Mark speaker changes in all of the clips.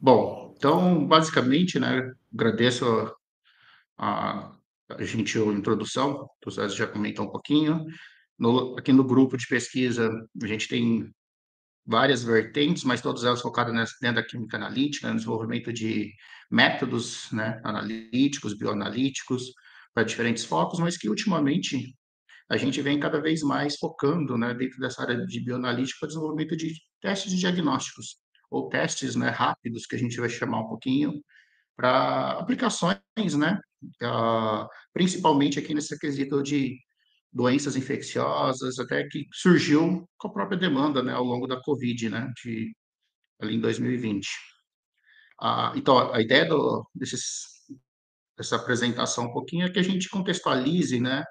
Speaker 1: Bom, então, basicamente, né, agradeço a a gentil introdução, que o César já comentou um pouquinho. Aqui no grupo de pesquisa, a gente tem várias vertentes, mas todas elas focadas dentro da química analítica, no desenvolvimento de métodos, né, analíticos, bioanalíticos, para diferentes focos, mas que ultimamente a gente vem cada vez mais focando, né, dentro dessa área de bioanalítica, para desenvolvimento de testes de diagnósticos, ou testes, né, rápidos, que a gente vai chamar um pouquinho, para aplicações, né, principalmente aqui nesse quesito de doenças infecciosas, até que surgiu com a própria demanda, né, ao longo da Covid, né, ali em 2020. Então, a ideia dessa apresentação um pouquinho é que a gente contextualize, né,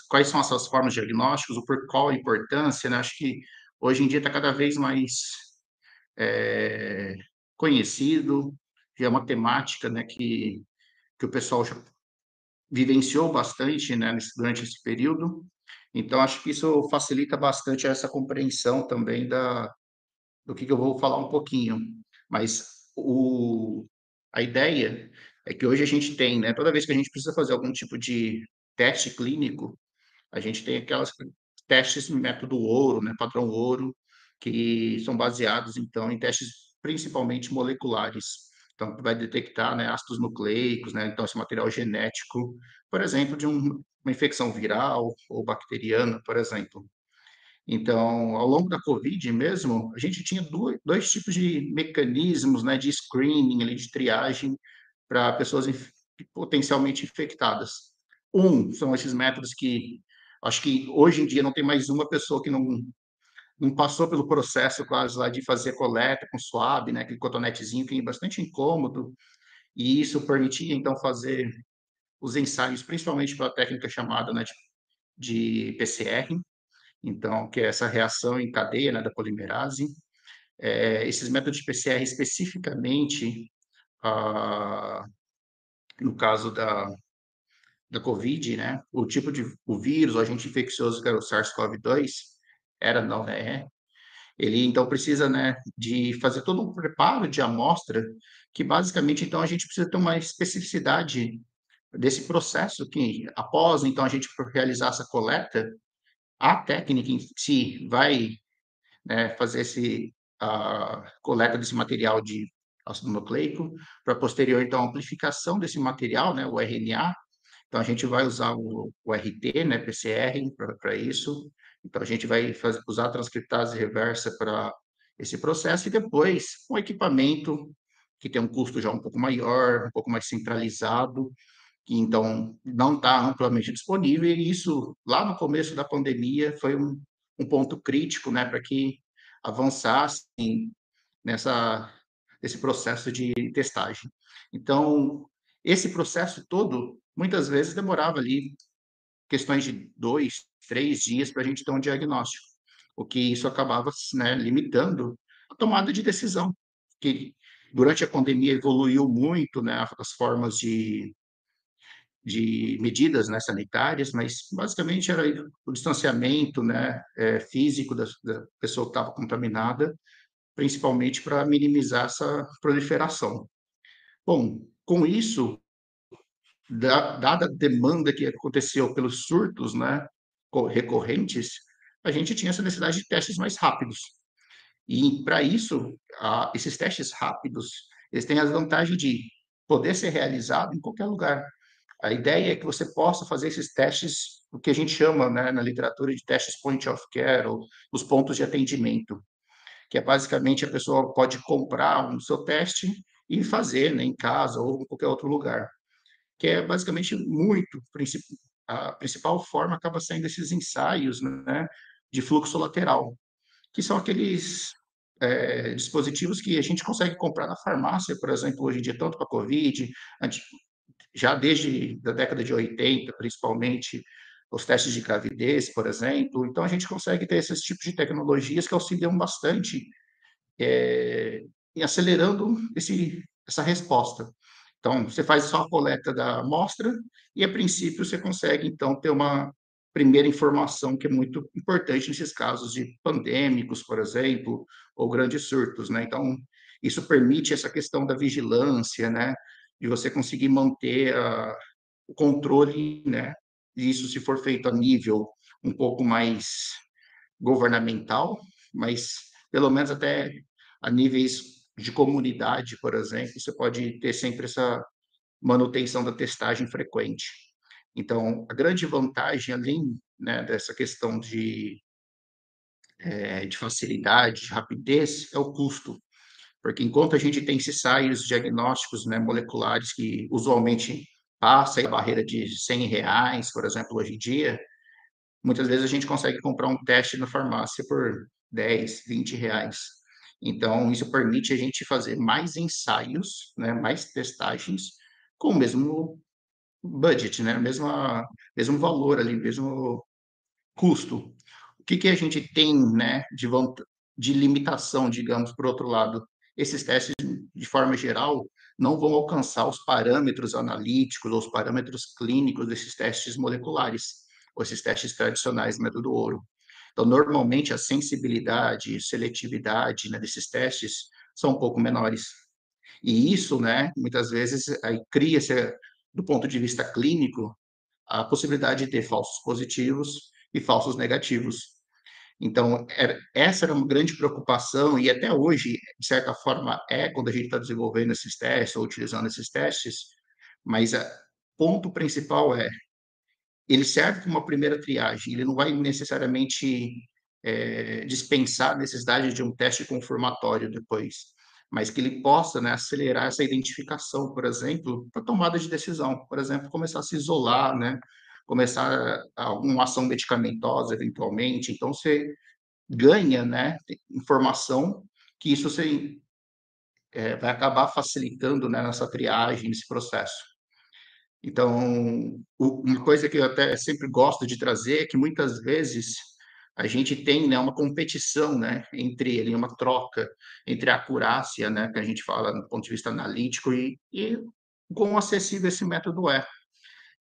Speaker 1: quais são essas formas de diagnósticos, qual a importância, né, acho que hoje em dia está cada vez mais eh, conhecido, que é uma temática, né, que o pessoal já vivenciou bastante, né, durante esse período. Então, acho que isso facilita bastante essa compreensão também do que eu vou falar um pouquinho. Mas a ideia é que hoje a gente tem, né, toda vez que a gente precisa fazer algum tipo de teste clínico, a gente tem aquelas testes método ouro, né, padrão ouro, que são baseados, então, em testes principalmente moleculares. Então, vai detectar, né, ácidos nucleicos, né, então esse material genético, por exemplo, de uma infecção viral ou bacteriana, por exemplo. Então, ao longo da Covid mesmo, a gente tinha dois tipos de mecanismos, né, de screening, ali, de triagem para pessoas potencialmente infectadas. São esses métodos que acho que hoje em dia não tem mais uma pessoa que não passou pelo processo quase lá de fazer coleta com swab, né, aquele cotonetezinho que é bastante incômodo, e isso permitia então fazer os ensaios, principalmente pela técnica chamada, né, de PCR, então, que é essa reação em cadeia, né, da polimerase. Esses métodos de PCR especificamente, ah, no caso da Covid, né, o vírus, o agente infeccioso, que era o SARS-CoV-2, não, né, ele então precisa, né, de fazer todo um preparo de amostra, que basicamente então a gente precisa ter uma especificidade desse processo que após então a gente realizar essa coleta, a técnica em si vai, né, fazer a coleta desse material de ácido nucleico, para posterior então a amplificação desse material, né, o RNA. Então a gente vai usar o RT, né, PCR para isso. Então a gente vai usar a transcriptase reversa para esse processo e depois um equipamento que tem um custo já um pouco maior, um pouco mais centralizado, que então não está amplamente disponível, e isso lá no começo da pandemia foi um ponto crítico, né, para que avançasse nessa nesse processo de testagem. Então, esse processo todo, muitas vezes demorava ali questões de 2, 3 dias para a gente ter um diagnóstico, o que isso acabava, né, limitando a tomada de decisão, que durante a pandemia evoluiu muito, né, as formas de medidas, né, sanitárias, mas basicamente era o distanciamento, né, físico da pessoa que estava contaminada, principalmente para minimizar essa proliferação. Bom, com isso, dada a demanda que aconteceu pelos surtos, né, recorrentes, a gente tinha essa necessidade de testes mais rápidos. E para isso, esses testes rápidos, eles têm a vantagem de poder ser realizado em qualquer lugar. A ideia é que você possa fazer esses testes, o que a gente chama, né, na literatura de testes point of care, ou os pontos de atendimento, que é basicamente a pessoa pode comprar o seu teste e fazer, né, em casa ou em qualquer outro lugar, que é basicamente a principal forma acaba sendo esses ensaios, né, de fluxo lateral, que são aqueles dispositivos que a gente consegue comprar na farmácia, por exemplo, hoje em dia, tanto para COVID, já desde a década de 80, principalmente, os testes de gravidez, por exemplo. Então, a gente consegue ter esses tipos de tecnologias que auxiliam bastante em acelerando essa resposta. Então, você faz só a coleta da amostra e, a princípio, você consegue, então, ter uma primeira informação que é muito importante nesses casos de pandêmicos, por exemplo, ou grandes surtos, né? Então, Isso permite essa questão da vigilância, né, de você conseguir manter o controle, né, e isso se for feito a nível um pouco mais governamental, mas pelo menos até a níveis de comunidade, por exemplo, você pode ter sempre essa manutenção da testagem frequente. Então, a grande vantagem, além, né, dessa questão de facilidade, de rapidez, é o custo. Porque enquanto a gente tem esses ensaios diagnósticos, né, moleculares que usualmente passa a barreira de R$ 100, por exemplo, hoje em dia, muitas vezes a gente consegue comprar um teste na farmácia por 10, R$ 20. Então, isso permite a gente fazer mais ensaios, né, mais testagens, com o mesmo budget, né, mesmo valor ali, mesmo custo. O que que a gente tem, né, de limitação, digamos, por outro lado? Esses testes, de forma geral, não vão alcançar os parâmetros analíticos ou os parâmetros clínicos desses testes moleculares, ou esses testes tradicionais do método Ouro. Então, normalmente, a sensibilidade, seletividade, né, desses testes são um pouco menores. E isso, né, muitas vezes, aí cria-se, do ponto de vista clínico, a possibilidade de ter falsos positivos e falsos negativos. Então, essa era uma grande preocupação, e até hoje, de certa forma, quando a gente está desenvolvendo esses testes ou utilizando esses testes, mas o ponto principal ele serve como uma primeira triagem, ele não vai necessariamente dispensar a necessidade de um teste confirmatório depois, mas que ele possa, né, acelerar essa identificação, por exemplo, para tomada de decisão. Por exemplo, começar a se isolar, né, começar alguma ação medicamentosa, eventualmente. Então, você ganha, né, informação que isso você, vai acabar facilitando, né, nessa triagem, nesse processo. Então, uma coisa que eu até sempre gosto de trazer é que muitas vezes a gente tem, né, uma competição, né, entre ele, uma troca entre a acurácia, né, que a gente fala do ponto de vista analítico e quão acessível esse método é.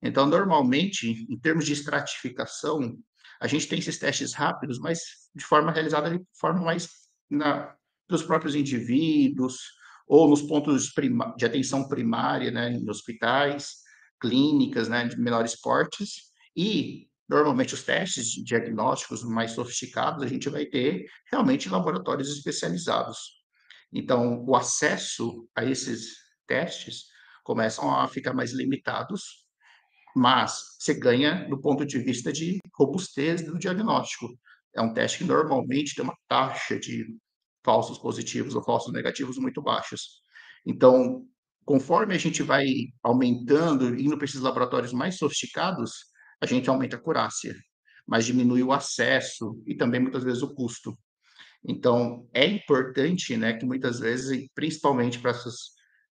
Speaker 1: Então, normalmente, em termos de estratificação, a gente tem esses testes rápidos, mas de forma realizada de forma mais pelos próprios indivíduos, ou nos pontos de atenção primária, né, em hospitais, clínicas, né, de menores portes, e normalmente os testes diagnósticos mais sofisticados a gente vai ter realmente em laboratórios especializados. Então, o acesso a esses testes começam a ficar mais limitados, mas você ganha do ponto de vista de robustez do diagnóstico. É um teste que normalmente tem uma taxa de falsos positivos ou falsos negativos muito baixas. Então, conforme a gente vai aumentando, indo para esses laboratórios mais sofisticados, a gente aumenta a acurácia, mas diminui o acesso e também muitas vezes o custo. Então, é importante, né, que muitas vezes, e principalmente para essas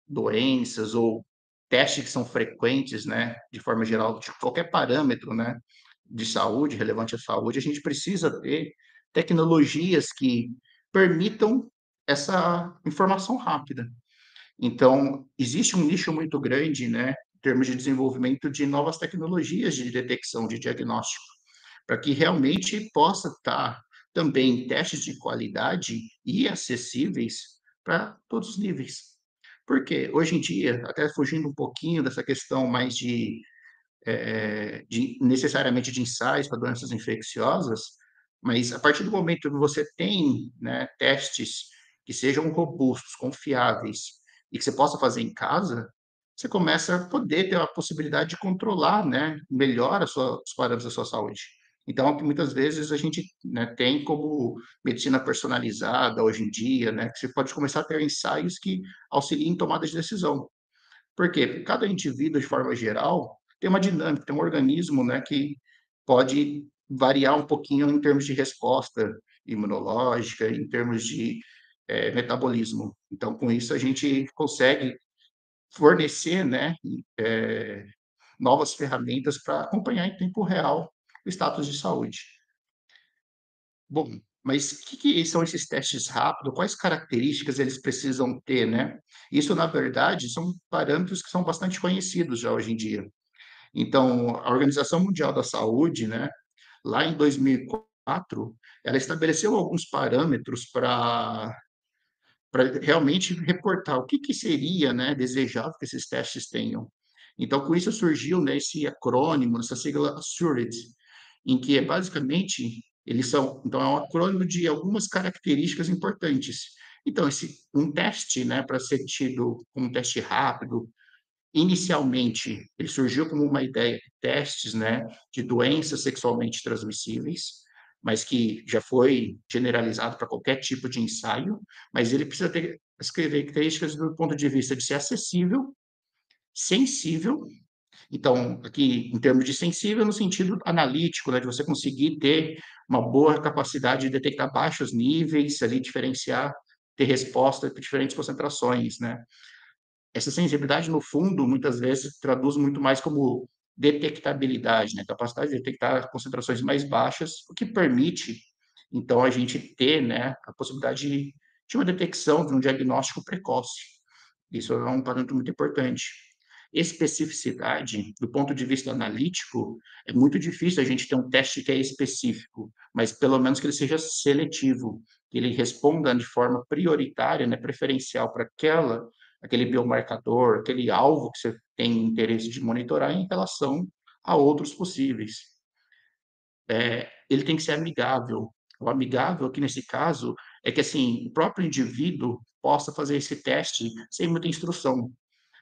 Speaker 1: doenças ou testes que são frequentes, né, de forma geral, de qualquer parâmetro, né, de saúde, relevante à saúde, a gente precisa ter tecnologias que permitam essa informação rápida. Então, existe um nicho muito grande, né, em termos de desenvolvimento de novas tecnologias de detecção, de diagnóstico, para que realmente possa estar também testes de qualidade e acessíveis para todos os níveis. Porque hoje em dia, até fugindo um pouquinho dessa questão mais de necessariamente de ensaios para doenças infecciosas, mas a partir do momento que você tem, né, testes que sejam robustos, confiáveis e que você possa fazer em casa, você começa a poder ter a possibilidade de controlar, né, melhor os parâmetros da sua saúde. Então, é o que muitas vezes a gente, né, tem como medicina personalizada hoje em dia, né, que você pode começar a ter ensaios que auxiliem em tomada de decisão. Por quê? Porque cada indivíduo, de forma geral, tem uma dinâmica, tem um organismo, né, que pode variar um pouquinho em termos de resposta imunológica, em termos de metabolismo. Então, com isso, a gente consegue fornecer, né, eh, novas ferramentas para acompanhar em tempo real o status de saúde. Bom, mas o que que são esses testes rápidos? Quais características eles precisam ter, né? Isso, na verdade, são parâmetros que são bastante conhecidos já hoje em dia. Então, a Organização Mundial da Saúde, né, lá em 2004, ela estabeleceu alguns parâmetros para para realmente reportar o que que seria, né, desejável que esses testes tenham. Então, com isso surgiu, né, esse acrônimo, essa sigla Assured, em que é basicamente eles são então é um acrônimo de algumas características importantes. Então esse um teste, né, para ser tido como um teste rápido, inicialmente ele surgiu como uma ideia de testes, né, de doenças sexualmente transmissíveis, mas que já foi generalizado para qualquer tipo de ensaio, mas ele precisa ter as características do ponto de vista de ser acessível, sensível, então, aqui, em termos de sensível, no sentido analítico, né, de você conseguir ter uma boa capacidade de detectar baixos níveis, ali, diferenciar, ter resposta para diferentes concentrações, né. Essa sensibilidade, no fundo, muitas vezes traduz muito mais como detectabilidade, né, capacidade de detectar concentrações mais baixas, o que permite, então, a gente ter, né, a possibilidade de uma detecção, de um diagnóstico precoce. Isso é um parâmetro muito importante. Especificidade, do ponto de vista analítico, é muito difícil a gente ter um teste que é específico, mas pelo menos que ele seja seletivo, que ele responda de forma prioritária, né, preferencial para aquele biomarcador, aquele alvo que você tem interesse de monitorar em relação a outros possíveis. Ele tem que ser amigável. O amigável aqui nesse caso é que, assim, o próprio indivíduo possa fazer esse teste sem muita instrução.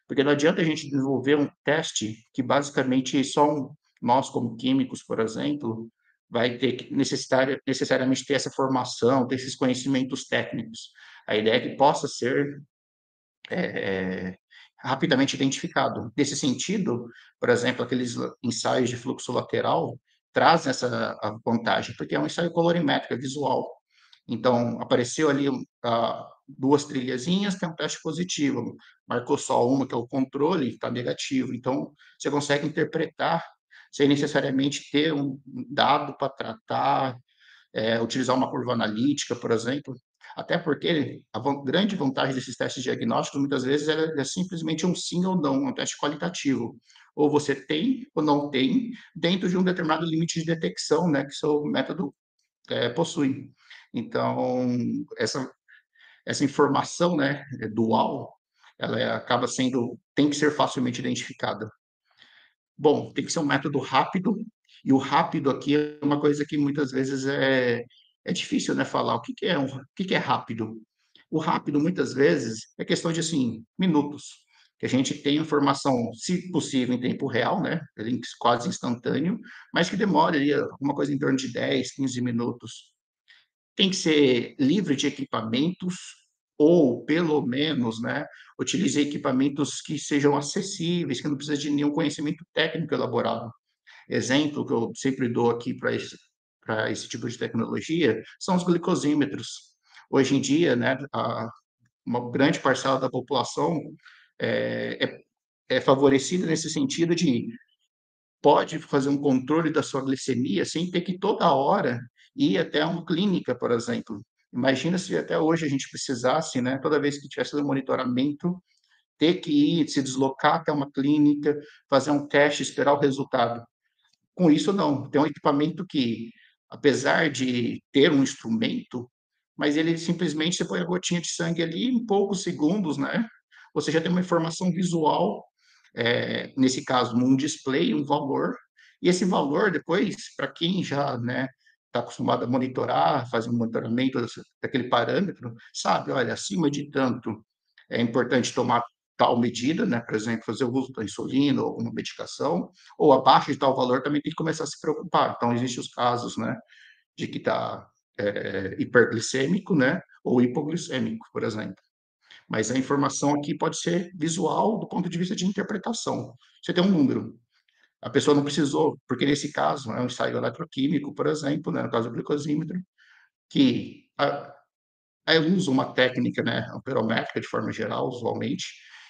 Speaker 1: Porque não adianta a gente desenvolver um teste que basicamente só nós como químicos, por exemplo, vai ter que necessariamente ter essa formação, ter esses conhecimentos técnicos. A ideia é que possa ser rapidamente identificado. Nesse sentido, por exemplo, aqueles ensaios de fluxo lateral trazem essa a vantagem, porque é um ensaio colorimétrico, é visual. Então, apareceu ali 2 trilhazinhas, tem um teste positivo, marcou só uma, que é o controle, está negativo. Então, você consegue interpretar sem necessariamente ter um dado para tratar, utilizar uma curva analítica, por exemplo. Até porque a grande vantagem desses testes diagnósticos, muitas vezes, é simplesmente um sim ou não, um teste qualitativo. Ou você tem ou não tem, dentro de um determinado limite de detecção, né, que seu método possui. Então, essa informação, né, dual, ela acaba sendo, tem que ser facilmente identificada. Bom, tem que ser um método rápido, e o rápido aqui é uma coisa que muitas vezes é difícil, né, falar. O que que é rápido? O rápido, muitas vezes, é questão de, assim, minutos, que a gente tem informação, se possível, em tempo real, né, quase instantâneo, mas que demore ali alguma coisa em torno de 10, 15 minutos. Tem que ser livre de equipamentos ou, pelo menos, né, utilize equipamentos que sejam acessíveis, que não precisa de nenhum conhecimento técnico elaborado. Exemplo que eu sempre dou aqui para esse tipo de tecnologia são os glicosímetros. Hoje em dia, né, uma grande parcela da população é favorecida nesse sentido de pode fazer um controle da sua glicemia sem ter que toda hora ir até uma clínica, por exemplo. Imagina se até hoje a gente precisasse, né, toda vez que tivesse um monitoramento, ter que ir, se deslocar até uma clínica, fazer um teste, esperar o resultado. Com isso não, tem um equipamento que, apesar de ter um instrumento, mas ele simplesmente você põe a gotinha de sangue ali, em poucos segundos, né, você já tem uma informação visual, nesse caso, num display, um valor, e esse valor depois, para quem já, né, está acostumado a monitorar, fazer um monitoramento daquele parâmetro, sabe: "Olha, acima de tanto, é importante tomar tal medida", né, por exemplo, fazer o uso da insulina ou alguma medicação, ou abaixo de tal valor também tem que começar a se preocupar. Então existem os casos, né, de que está, hiperglicêmico, né, ou hipoglicêmico, por exemplo. Mas a informação aqui pode ser visual do ponto de vista de interpretação. Você tem um número, a pessoa não precisou, porque nesse caso é um ensaio eletroquímico, por exemplo, né, no caso do glicosímetro, que aí usa uma técnica, né, amperométrica de forma geral, usualmente,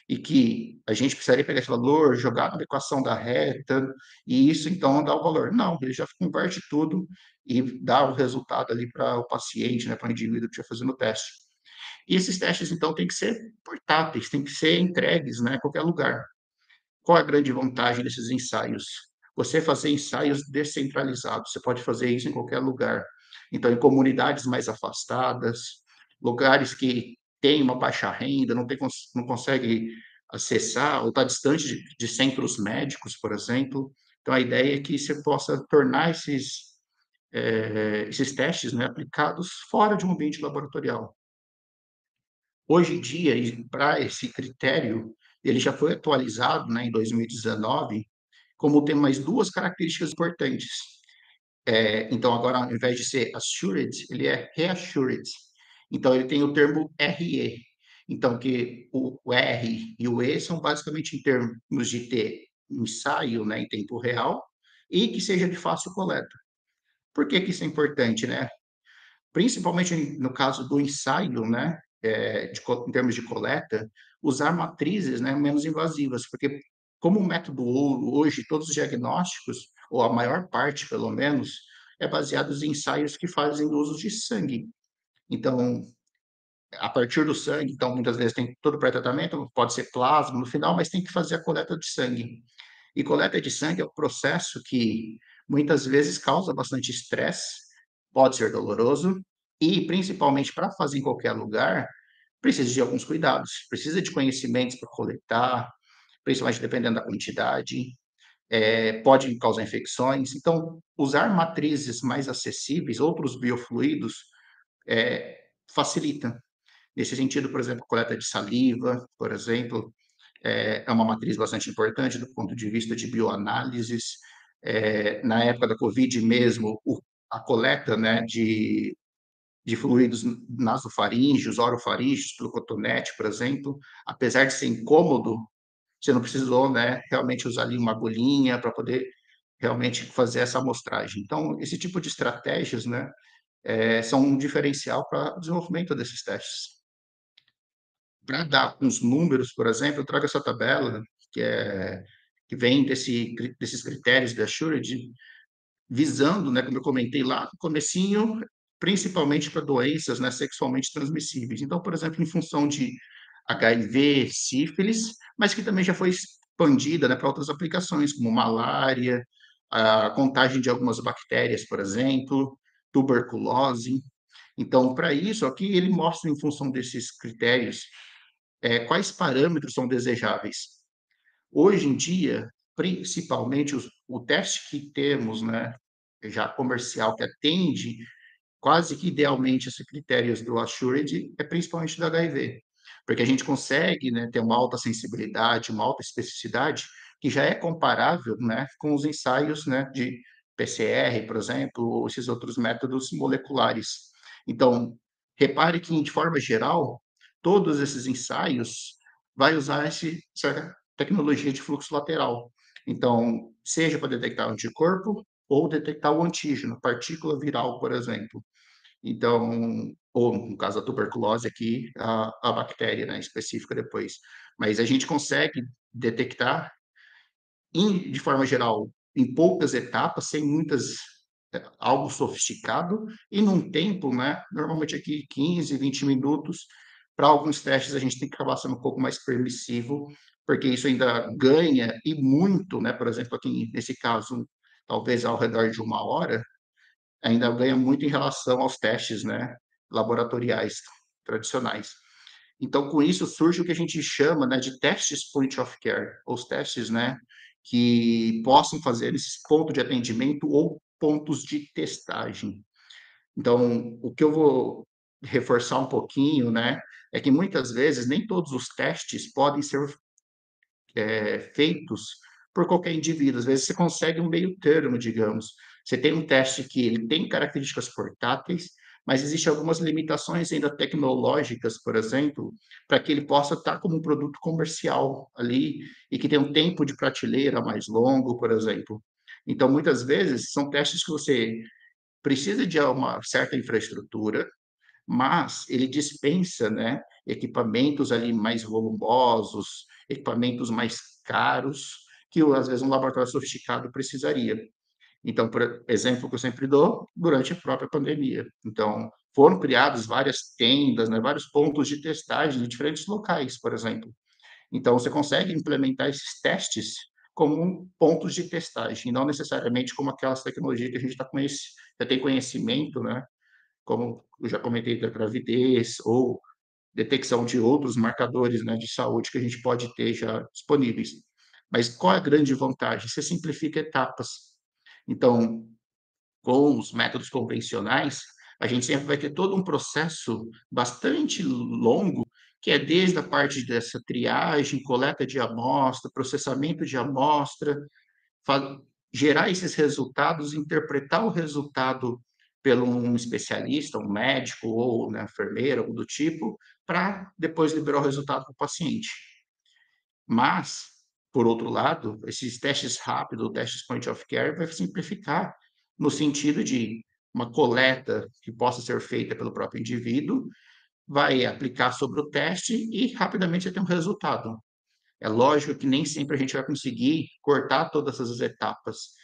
Speaker 1: e que a gente precisaria pegar esse valor, jogar na equação da reta, e isso então dá o valor. Não, ele já converte tudo e dá o resultado ali para o paciente, né, para o indivíduo que estiver fazendo o teste. E esses testes, então, têm que ser portáteis, têm que ser entregues, né, a qualquer lugar. Qual é a grande vantagem desses ensaios? Você fazer ensaios descentralizados, você pode fazer isso em qualquer lugar. Então, em comunidades mais afastadas, lugares que tem uma baixa renda, não consegue acessar ou está distante de centros médicos, por exemplo. Então a ideia é que você possa tornar esses testes, né, aplicados fora de um ambiente laboratorial. Hoje em dia, para esse critério, ele já foi atualizado, né, em 2019, como tem mais 2 características importantes. Então agora, ao invés de ser assured, ele é reassured. Então ele tem o termo RE. Então que o R e o E são basicamente em termos de ter ensaio, né, em tempo real e que seja de fácil coleta. Por que que isso é importante, né? Principalmente no caso do ensaio, né, em termos de coleta, usar matrizes, né, menos invasivas, porque como o método ouro, hoje, todos os diagnósticos, ou a maior parte, pelo menos, é baseados em ensaios que fazem uso de sangue. Então, a partir do sangue, então, muitas vezes tem todo o pré-tratamento, pode ser plasma no final, mas tem que fazer a coleta de sangue. E coleta de sangue é um processo que muitas vezes causa bastante estresse, pode ser doloroso e, principalmente para fazer em qualquer lugar, precisa de alguns cuidados, precisa de conhecimentos para coletar, principalmente dependendo da quantidade, pode causar infecções. Então, usar matrizes mais acessíveis, outros biofluidos, eh, facilita. Nesse sentido, por exemplo, coleta de saliva, por exemplo, é uma matriz bastante importante do ponto de vista de bioanálises. Na época da Covid mesmo, a coleta, né, de fluidos nasofaríngeos, orofaríngeos, pelo cotonete, por exemplo, apesar de ser incômodo, você não precisou, né, realmente usar ali uma agulhinha para poder realmente fazer essa amostragem. Então, esse tipo de estratégias, né, são um diferencial para o desenvolvimento desses testes. Para dar uns números, por exemplo, eu trago essa tabela que é que vem desses critérios da Assured, visando, né, como eu comentei lá no comecinho, principalmente para doenças, né, sexualmente transmissíveis. Então, por exemplo, em função de HIV, sífilis, mas que também já foi expandida, né, para outras aplicações, como malária, a contagem de algumas bactérias, por exemplo, tuberculose. Então, para isso, aqui ele mostra, em função desses critérios, quais parâmetros são desejáveis. Hoje em dia, principalmente o teste que temos, né, já comercial, que atende quase que idealmente esses critérios do Assured, é principalmente do HIV, porque a gente consegue, né, ter uma alta sensibilidade, uma alta especificidade, que já é comparável, né, com os ensaios, né, de PCR, por exemplo, ou esses outros métodos moleculares. Então, repare que, de forma geral, todos esses ensaios vai usar essa tecnologia de fluxo lateral. Então, seja para detectar o anticorpo ou detectar o antígeno, partícula viral, por exemplo. Então, ou no caso da tuberculose aqui, a bactéria, né, específica depois. Mas a gente consegue detectar de forma geral, em poucas etapas, sem muitas algo sofisticado e num tempo, né, normalmente aqui 15, 20 minutos. Para alguns testes a gente tem que acabar sendo um pouco mais permissivo, porque isso ainda ganha e muito, né, por exemplo, aqui nesse caso, talvez ao redor de 1 hora, ainda ganha muito em relação aos testes, né, laboratoriais tradicionais. Então, com isso surge o que a gente chama, né, de testes point of care, os testes, né, que possam fazer esses pontos de atendimento ou pontos de testagem. Então, o que eu vou reforçar um pouquinho, né, é que muitas vezes nem todos os testes podem ser feitos por qualquer indivíduo. Às vezes você consegue um meio termo, digamos. Você tem um teste que ele tem características portáteis, mas existem algumas limitações ainda tecnológicas, por exemplo, para que ele possa estar como um produto comercial ali e que tenha um tempo de prateleira mais longo, por exemplo. Então, muitas vezes, são testes que você precisa de uma certa infraestrutura, mas ele dispensa, né, equipamentos ali mais volumosos, equipamentos mais caros, que às vezes um laboratório sofisticado precisaria. Então, por exemplo que eu sempre dou, durante a própria pandemia. Então, foram criadas várias tendas, né, vários pontos de testagem em diferentes locais, por exemplo. Então, você consegue implementar esses testes como pontos de testagem, não necessariamente como aquelas tecnologias que a gente já tem conhecimento, né, como eu já comentei da gravidez ou detecção de outros marcadores, né, de saúde que a gente pode ter já disponíveis. Mas qual é a grande vantagem? Você simplifica etapas. Então, com os métodos convencionais, a gente sempre vai ter todo um processo bastante longo, que é desde a parte dessa triagem, coleta de amostra, processamento de amostra, fa gerar esses resultados, interpretar o resultado pelo um especialista, um médico ou, né, enfermeira, algo do tipo, para depois liberar o resultado para o paciente. Mas, por outro lado, esses testes rápidos, testes point of care, vai simplificar no sentido de uma coleta que possa ser feita pelo próprio indivíduo, vai aplicar sobre o teste e rapidamente você tem um resultado. É lógico que nem sempre a gente vai conseguir cortar todas essas etapas.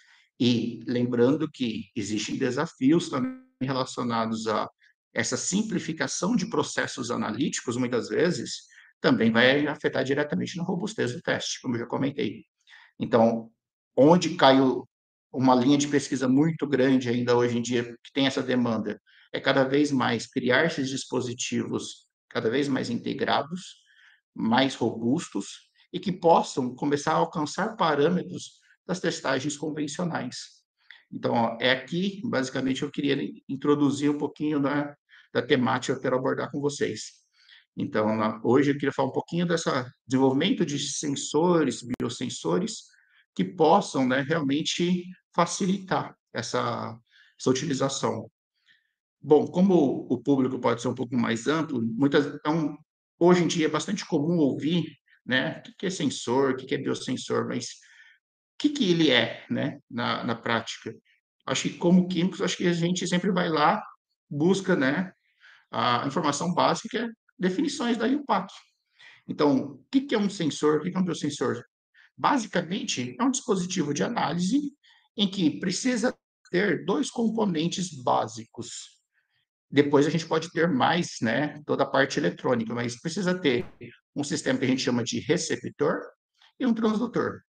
Speaker 1: E lembrando que existem desafios também relacionados a essa simplificação de processos analíticos, muitas vezes, também vai afetar diretamente na robustez do teste, como eu já comentei. Então, onde cai uma linha de pesquisa muito grande ainda hoje em dia, que tem essa demanda, é cada vez mais criar esses dispositivos cada vez mais integrados, mais robustos e que possam começar a alcançar parâmetros das testagens convencionais. Então, ó, é aqui, basicamente, eu queria introduzir um pouquinho da temática que eu quero abordar com vocês. Então, hoje eu queria falar um pouquinho dessa desenvolvimento de sensores, biosensores, que possam, né, realmente facilitar essa utilização. Bom, como o público pode ser um pouco mais amplo, hoje em dia é bastante comum ouvir, né, o que que é sensor, o que que é biosensor, mas o que que ele é, né, na prática? Acho que como químicos, acho que a gente sempre vai lá, busca, né, a informação básica, definições da IUPAC. Então, o que que é um sensor, o que que é um biosensor? Basicamente, é um dispositivo de análise em que precisa ter 2 componentes básicos. Depois a gente pode ter mais, né, toda a parte eletrônica, mas precisa ter um sistema que a gente chama de receptor e um transdutor,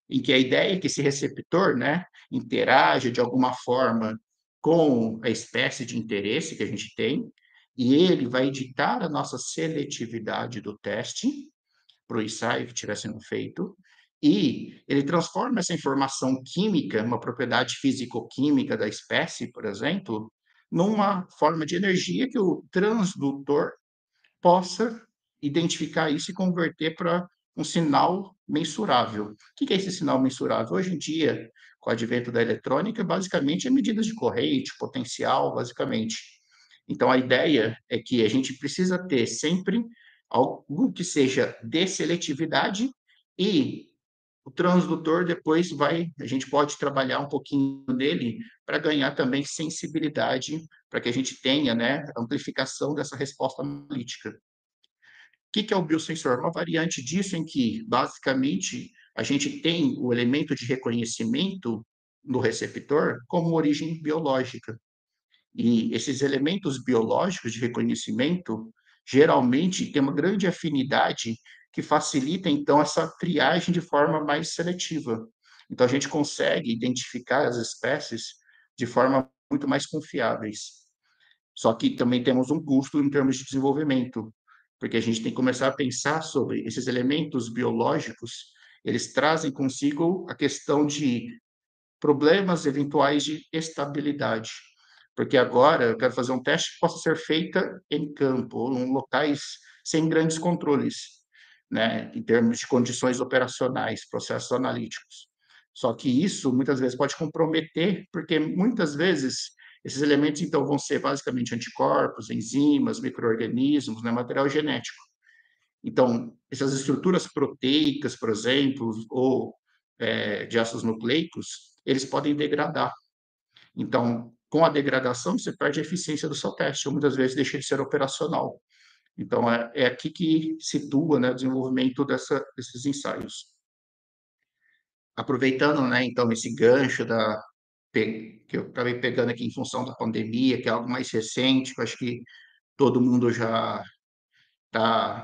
Speaker 1: em que a ideia é que esse receptor, né, interage de alguma forma com a espécie de interesse que a gente tem, e ele vai ditar a nossa seletividade do teste para o ensaio que estiver sendo feito, e ele transforma essa informação química, uma propriedade físico-química da espécie, por exemplo, numa forma de energia que o transdutor possa identificar isso e converter para um sinal mensurável. O que é esse sinal mensurável? Hoje em dia, com o advento da eletrônica, basicamente é medidas de corrente, potencial, basicamente. Então, a ideia é que a gente precisa ter sempre algo que seja de seletividade e o transdutor depois a gente pode trabalhar um pouquinho nele para ganhar também sensibilidade, para que a gente tenha, né, amplificação dessa resposta analítica. O que é o biosensor? Uma variante disso em que, basicamente, a gente tem o elemento de reconhecimento no receptor como origem biológica. E esses elementos biológicos de reconhecimento, geralmente, têm uma grande afinidade que facilita, então, essa triagem de forma mais seletiva. Então, a gente consegue identificar as espécies de forma muito mais confiáveis. Só que também temos um custo em termos de desenvolvimento, porque a gente tem que começar a pensar sobre esses elementos biológicos, eles trazem consigo a questão de problemas eventuais de estabilidade. Porque agora eu quero fazer um teste que possa ser feita em campo, ou em locais sem grandes controles, né, em termos de condições operacionais, processos analíticos. Só que isso muitas vezes pode comprometer, porque muitas vezes esses elementos então vão ser basicamente anticorpos, enzimas, micro-organismos, né, material genético. Então, essas estruturas proteicas, por exemplo, ou de ácidos nucleicos, eles podem degradar. Então, com a degradação, você perde a eficiência do seu teste, ou muitas vezes deixa de ser operacional. Então, é aqui que situa, né, o desenvolvimento desses ensaios. Aproveitando, né, então, esse gancho que eu acabei pegando aqui em função da pandemia, que é algo mais recente, que eu acho que todo mundo já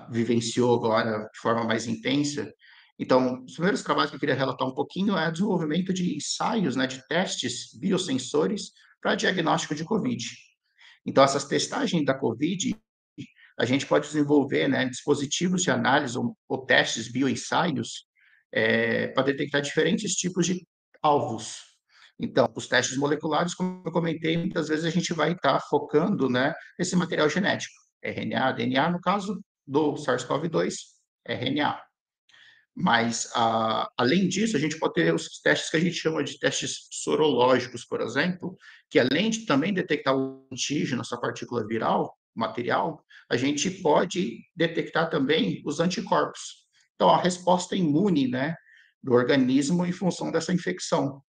Speaker 1: vivenciou agora de forma mais intensa. Então, os primeiros trabalhos que eu queria relatar um pouquinho é o desenvolvimento de ensaios, né, de testes biosensores para diagnóstico de COVID. Então, essas testagens da COVID, a gente pode desenvolver, né, dispositivos de análise ou testes bioensaios, para detectar diferentes tipos de alvos. Então, os testes moleculares, como eu comentei, muitas vezes a gente vai estar focando, né, nesse material genético, RNA, DNA, no caso do SARS-CoV-2, RNA. Mas, além disso, a gente pode ter os testes que a gente chama de testes sorológicos, por exemplo, que além de também detectar o antígeno, essa partícula viral, material, a gente pode detectar também os anticorpos. Então, a resposta imune, né, do organismo em função dessa infecção.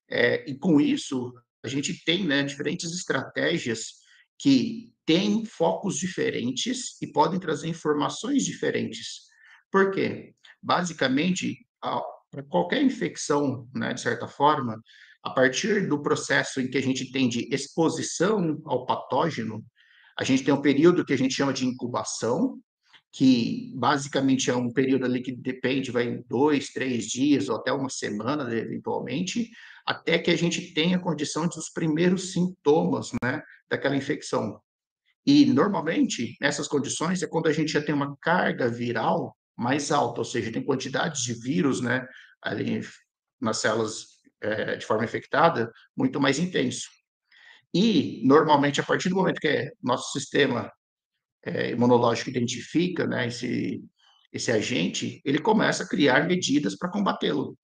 Speaker 1: E com isso, a gente tem, né, diferentes estratégias que têm focos diferentes e podem trazer informações diferentes. Por quê? Basicamente, para qualquer infecção, né, de certa forma, a partir do processo em que a gente tem de exposição ao patógeno, a gente tem um período que a gente chama de incubação, que basicamente é um período ali que depende, vai 2, 3 dias ou até uma semana, eventualmente, até que a gente tenha condição dos primeiros sintomas, né, daquela infecção. E, normalmente, nessas condições é quando a gente já tem uma carga viral mais alta, ou seja, tem quantidades de vírus, né, ali nas células, de forma infectada, muito mais intenso. E, normalmente, a partir do momento que nosso sistema imunológico identifica, né, esse agente, ele começa a criar medidas para combatê-lo.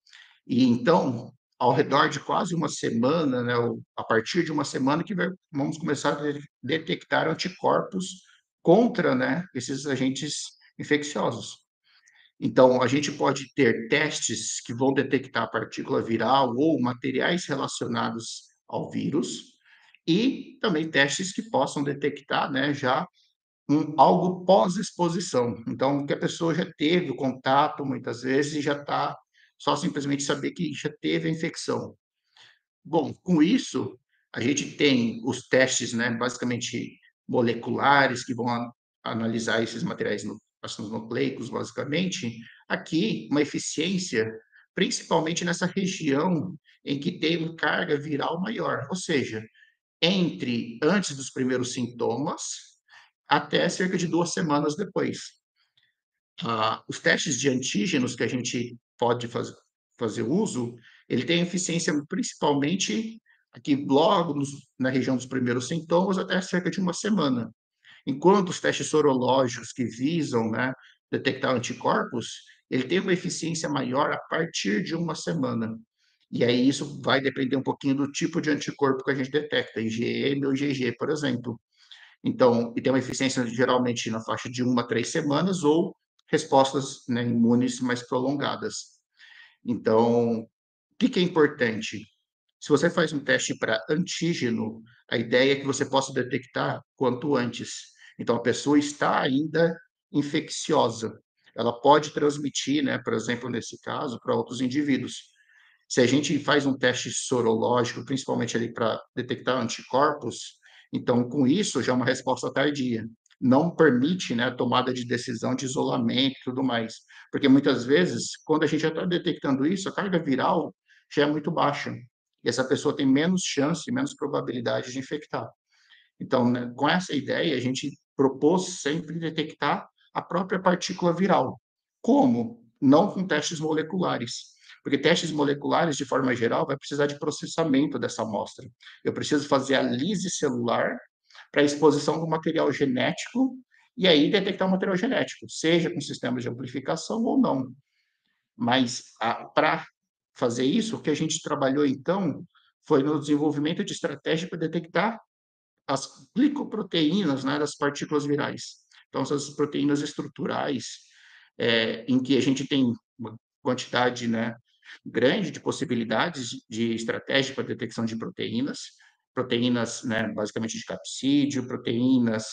Speaker 1: E então, ao redor de quase uma semana, né, ou a partir de uma semana que vamos começar a detectar anticorpos contra, né, esses agentes infecciosos. Então, a gente pode ter testes que vão detectar a partícula viral ou materiais relacionados ao vírus, e também testes que possam detectar, né, já algo pós-exposição. Então, que a pessoa já teve o contato, muitas vezes, e já está só simplesmente saber que já teve a infecção. Bom, com isso, a gente tem os testes, né, basicamente moleculares, que vão analisar esses materiais ácidos nucleicos, basicamente. Aqui, uma eficiência, principalmente nessa região em que tem uma carga viral maior, ou seja, entre antes dos primeiros sintomas até cerca de 2 semanas depois. Os testes de antígenos que a gente pode fazer uso, ele tem eficiência principalmente aqui logo na região dos primeiros sintomas até cerca de uma semana. Enquanto os testes sorológicos que visam, né, detectar anticorpos, ele tem uma eficiência maior a partir de uma semana. E aí isso vai depender um pouquinho do tipo de anticorpo que a gente detecta, IgM ou IgG, por exemplo. Então, e tem uma eficiência geralmente na faixa de 1 a 3 semanas ou respostas, né, imunes mais prolongadas. Então, o que que é importante? Se você faz um teste para antígeno, a ideia é que você possa detectar quanto antes. Então, a pessoa está ainda infecciosa. Ela pode transmitir, né, por exemplo, nesse caso, para outros indivíduos. Se a gente faz um teste sorológico, principalmente ali para detectar anticorpos, então com isso já é uma resposta tardia. Não permite, né, a tomada de decisão de isolamento e tudo mais. Porque muitas vezes, quando a gente já está detectando isso, a carga viral já é muito baixa. E essa pessoa tem menos chance, menos probabilidade de infectar. Então, né, com essa ideia, a gente propôs sempre detectar a própria partícula viral. Como? Não com testes moleculares. Porque testes moleculares, de forma geral, vai precisar de processamento dessa amostra. Eu preciso fazer a lise celular para a exposição do material genético e aí detectar o material genético, seja com sistemas de amplificação ou não. Mas para fazer isso, o que a gente trabalhou então foi no desenvolvimento de estratégia para detectar as glicoproteínas, né, das partículas virais. Então, essas proteínas estruturais, em que a gente tem uma quantidade, né, grande de possibilidades de estratégia para detecção de proteínas, né, basicamente de capsídeo, proteínas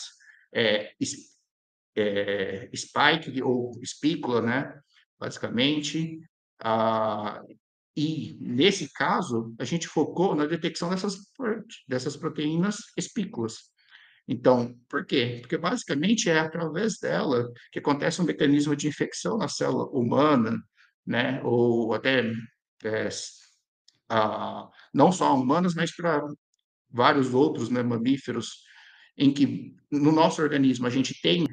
Speaker 1: é, spike ou espícula, né, basicamente. Ah, e, nesse caso, a gente focou na detecção dessas proteínas espículas. Então, por quê? Porque basicamente é através dela que acontece um mecanismo de infecção na célula humana, né? Ou até é, não só humanas, mas para vários outros, né, mamíferos. em que no nosso organismo a gente tem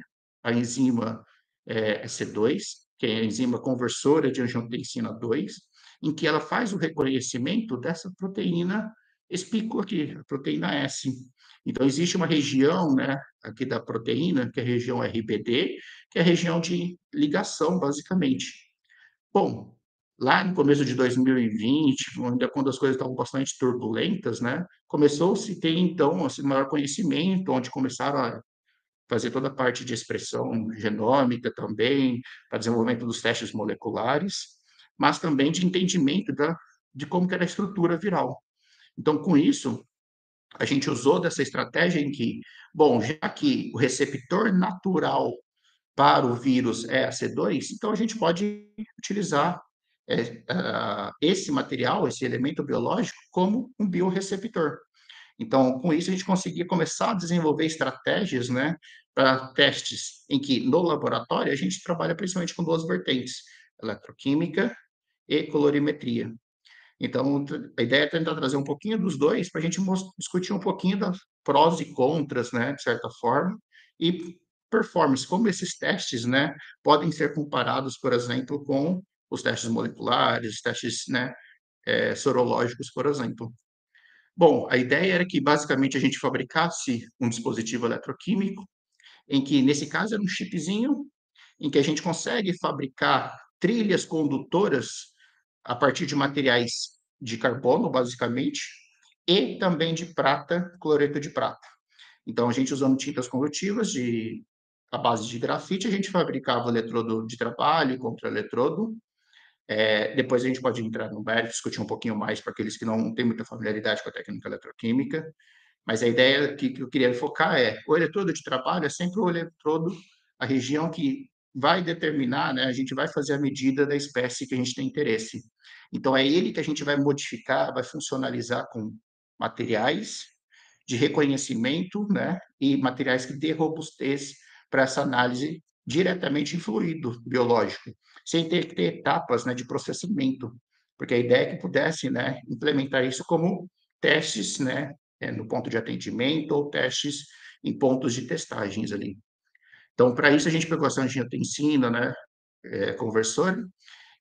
Speaker 1: a enzima C2, que é a enzima conversora de angiotensina 2, em que ela faz o reconhecimento dessa proteína espícula aqui, a proteína S. Então, existe uma região, né, aqui da proteína, que é a região RBD, que é a região de ligação, basicamente. Bom, lá no começo de 2020, ainda quando as coisas estavam bastante turbulentas, né, começou-se a ter, então, assim, maior conhecimento, onde começaram a fazer toda a parte de expressão genômica também, para desenvolvimento dos testes moleculares, mas também de entendimento de como que era a estrutura viral. Então, com isso, a gente usou dessa estratégia em que, bom, já que o receptor natural para o vírus é a C2, então a gente pode utilizar esse material, esse elemento biológico, como um biorreceptor. Então, com isso, a gente conseguia começar a desenvolver estratégias, né, para testes em que, no laboratório, a gente trabalha principalmente com duas vertentes, eletroquímica e colorimetria. Então, a ideia é tentar trazer um pouquinho dos dois para a gente discutir um pouquinho das prós e contras, né, de certa forma, e performance, como esses testes, né, podem ser comparados, por exemplo, com os testes moleculares, os testes, né, sorológicos, por exemplo. Bom, a ideia era que basicamente a gente fabricasse um dispositivo eletroquímico, em que nesse caso era um chipzinho, em que a gente consegue fabricar trilhas condutoras a partir de materiais de carbono, basicamente, e também de prata, cloreto de prata. Então, a gente usando tintas condutivas à base de grafite, a gente fabricava o eletrodo de trabalho e contra-eletrodo. Depois a gente pode entrar no mérito, discutir um pouquinho mais para aqueles que não têm muita familiaridade com a técnica eletroquímica. Mas a ideia que eu queria focar é, o eletrodo de trabalho é sempre o eletrodo, a região que vai determinar, né, a gente vai fazer a medida da espécie que a gente tem interesse. Então, é ele que a gente vai modificar, vai funcionalizar com materiais de reconhecimento, né, e materiais que dê robustez para essa análise diretamente em fluido biológico, sem ter que ter etapas, né, de processamento, porque a ideia é que pudesse, né, implementar isso como testes, né, no ponto de atendimento ou testes em pontos de testagens ali. Então, para isso, a gente pegou essa angiotensina, né, conversora,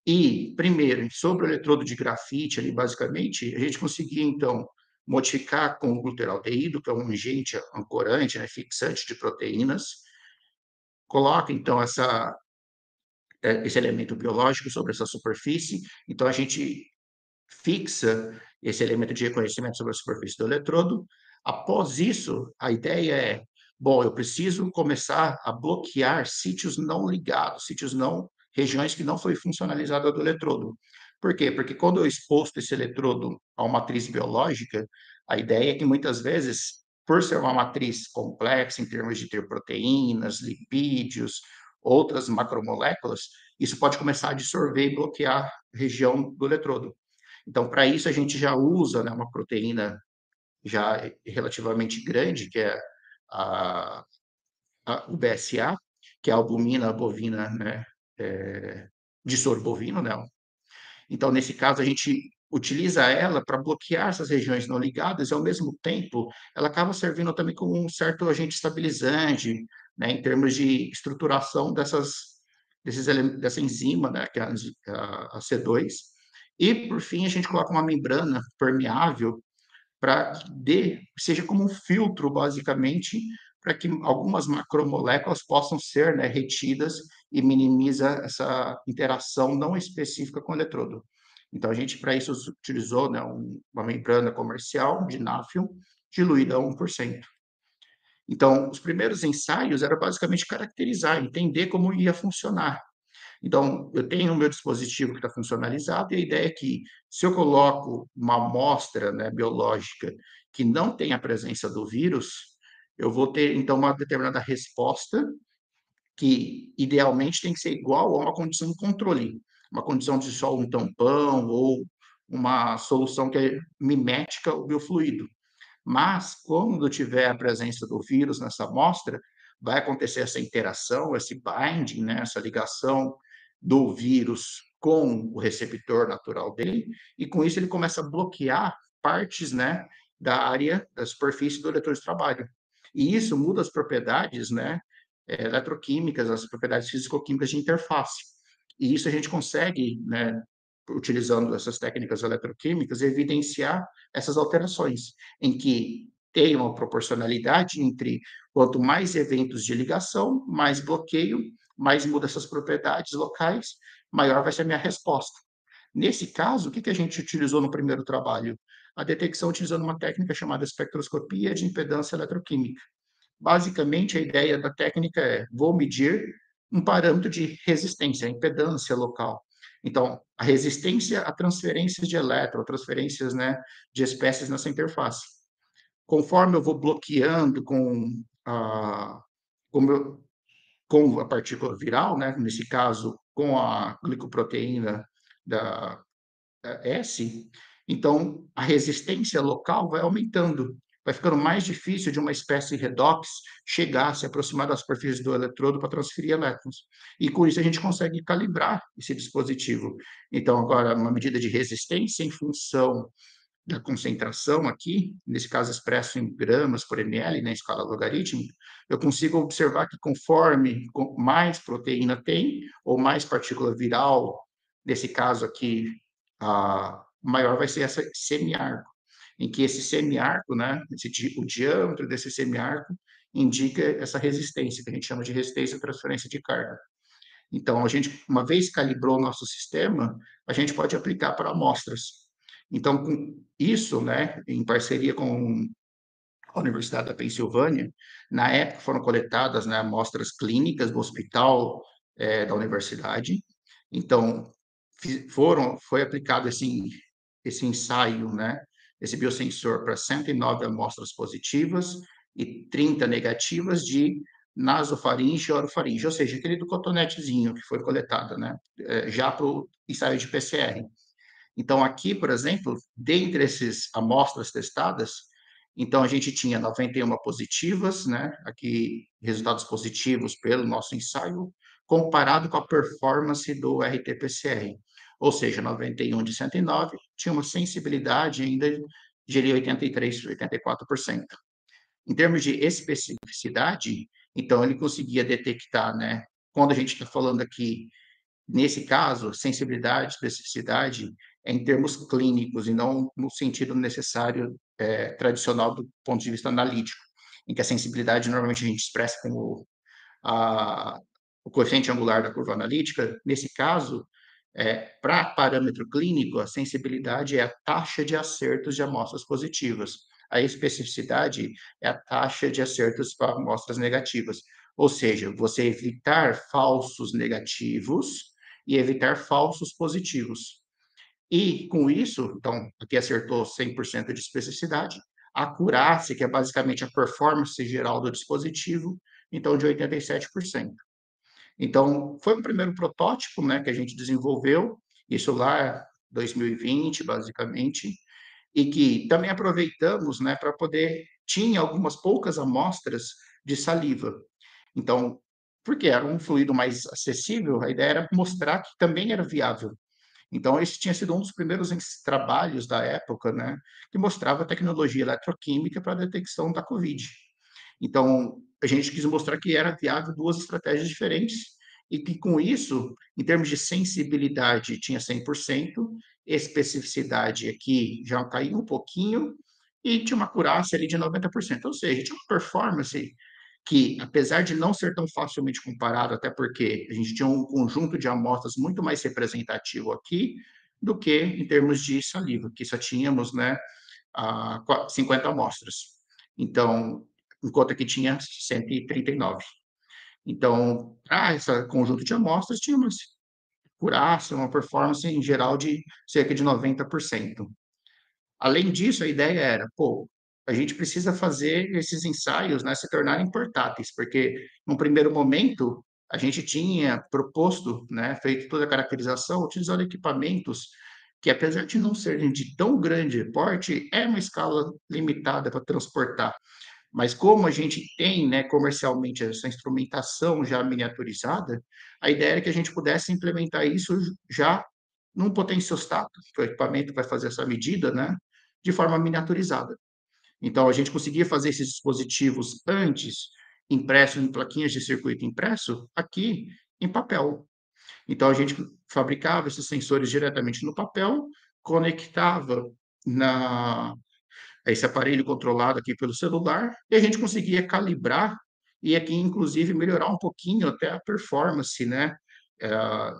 Speaker 1: e, primeiro, sobre o eletrodo de grafite ali, basicamente, a gente conseguia, então, modificar com o glutaraldeído, que é um agente ancorante, né, fixante de proteínas, coloca, então, esse elemento biológico sobre essa superfície, então a gente fixa esse elemento de reconhecimento sobre a superfície do eletrodo. Após isso, a ideia é, bom, eu preciso começar a bloquear sítios não ligados, sítios não, regiões que não foi funcionalizada do eletrodo. Por quê? Porque quando eu exposto esse eletrodo a uma matriz biológica, a ideia é que muitas vezes, por ser uma matriz complexa em termos de ter proteínas, lipídios, outras macromoléculas, isso pode começar a absorver e bloquear a região do eletrodo. Então, para isso, a gente já usa, né, uma proteína já relativamente grande, que é a, o BSA, que é a albumina bovina, né, de soro bovino, né? Então, nesse caso, a gente utiliza ela para bloquear essas regiões não ligadas e, ao mesmo tempo, ela acaba servindo também como um certo agente estabilizante, né, em termos de estruturação dessa enzima, né, que é a C2. E, por fim, a gente coloca uma membrana permeável para que seja como um filtro, basicamente, para que algumas macromoléculas possam ser, né, retidas e minimiza essa interação não específica com o eletrodo. Então, a gente, para isso, utilizou, né, uma membrana comercial de náfio diluída a 1%. Então, os primeiros ensaios era basicamente caracterizar, entender como ia funcionar. Então, eu tenho o meu dispositivo que está funcionalizado e a ideia é que, se eu coloco uma amostra, né, biológica que não tem a presença do vírus, eu vou ter, então, uma determinada resposta que, idealmente, tem que ser igual a uma condição de controle, uma condição de só um tampão ou uma solução que é mimética ao biofluido. Mas, quando tiver a presença do vírus nessa amostra, vai acontecer essa interação, esse binding, né, essa ligação do vírus com o receptor natural dele, e com isso ele começa a bloquear partes, né, da área, da superfície do leitor de trabalho. E isso muda as propriedades, né, eletroquímicas, as propriedades físico-químicas de interface. E isso a gente consegue, né, utilizando essas técnicas eletroquímicas, evidenciar essas alterações, em que tem uma proporcionalidade entre quanto mais eventos de ligação, mais bloqueio, mais muda essas propriedades locais, maior vai ser a minha resposta. Nesse caso, o que a gente utilizou no primeiro trabalho? A detecção utilizando uma técnica chamada espectroscopia de impedância eletroquímica. Basicamente, a ideia da técnica é: vou medir um parâmetro de resistência, a impedância local. Então, a resistência a transferências de elétron, transferências, né, de espécies nessa interface. Conforme eu vou bloqueando a, com, com a partícula viral, né, nesse caso, com a glicoproteína da S, então a resistência local vai aumentando, vai ficando mais difícil de uma espécie redox chegar, se aproximar da superfície do eletrodo para transferir elétrons. E com isso a gente consegue calibrar esse dispositivo. Então, agora, uma medida de resistência em função da concentração aqui, nesse caso expresso em gramas por ml, na escala logarítmica, eu consigo observar que conforme mais proteína tem, ou mais partícula viral, nesse caso aqui, maior vai ser esse semiarco, em que esse semiarco, né, o diâmetro desse semiarco indica essa resistência, que a gente chama de resistência à transferência de carga. Então, a gente, uma vez calibrou o nosso sistema, a gente pode aplicar para amostras. Então, com isso, né, em parceria com a Universidade da Pensilvânia, na época foram coletadas, né, amostras clínicas do hospital da universidade. Então, foi aplicado esse ensaio, né, esse biosensor para 109 amostras positivas e 30 negativas de nasofaringe e orofaringe, ou seja, aquele do cotonetezinho que foi coletado, né, já para o ensaio de PCR. Então, aqui, por exemplo, dentre essas amostras testadas, então a gente tinha 91 positivas, né? Aqui, resultados positivos pelo nosso ensaio, comparado com a performance do RT-PCR. Ou seja, 91 de 109 tinha uma sensibilidade ainda de 83, 84%. Em termos de especificidade, então ele conseguia detectar, né? Quando a gente está falando aqui nesse caso, sensibilidade, especificidade é em termos clínicos e não no sentido necessário tradicional do ponto de vista analítico, em que a sensibilidade normalmente a gente expressa como a, o coeficiente angular da curva analítica. Nesse caso, para parâmetro clínico, a sensibilidade é a taxa de acertos de amostras positivas. A especificidade é a taxa de acertos para amostras negativas. Ou seja, você evitar falsos negativos e evitar falsos positivos. E com isso, então, aqui acertou 100% de especificidade, a acurácia, que é basicamente a performance geral do dispositivo, então de 87%. Então, foi um primeiro protótipo, né, que a gente desenvolveu, isso lá em 2020, basicamente, e que também aproveitamos, né, para poder tinha algumas poucas amostras de saliva. Então, porque era um fluido mais acessível, a ideia era mostrar que também era viável. Então, esse tinha sido um dos primeiros trabalhos da época, né, que mostrava a tecnologia eletroquímica para a detecção da Covid. Então, a gente quis mostrar que era viável duas estratégias diferentes e que, com isso, em termos de sensibilidade, tinha 100%, especificidade aqui já caiu um pouquinho e tinha uma acurácia ali de 90%. Ou seja, tinha uma performance que, apesar de não ser tão facilmente comparado, até porque a gente tinha um conjunto de amostras muito mais representativo aqui do que em termos de saliva, que só tínhamos, né, 50 amostras. Então, enquanto aqui tinha 139. Então, para esse conjunto de amostras, tinha uma acurácia, uma performance em geral de cerca de 90%. Além disso, a ideia era, pô, a gente precisa fazer esses ensaios, né, se tornarem portáteis, porque num primeiro momento a gente tinha proposto, né, feito toda a caracterização utilizando equipamentos que, apesar de não serem de tão grande porte, é uma escala limitada para transportar. Mas como a gente tem, né, comercialmente essa instrumentação já miniaturizada, a ideia era que a gente pudesse implementar isso já num potenciostato, que o equipamento vai fazer essa medida, né, de forma miniaturizada. Então, a gente conseguia fazer esses dispositivos antes, impressos em plaquinhas de circuito impresso, aqui em papel. Então, a gente fabricava esses sensores diretamente no papel, conectava na esse aparelho controlado aqui pelo celular, e a gente conseguia calibrar e aqui, inclusive, melhorar um pouquinho até a performance, né? Eh,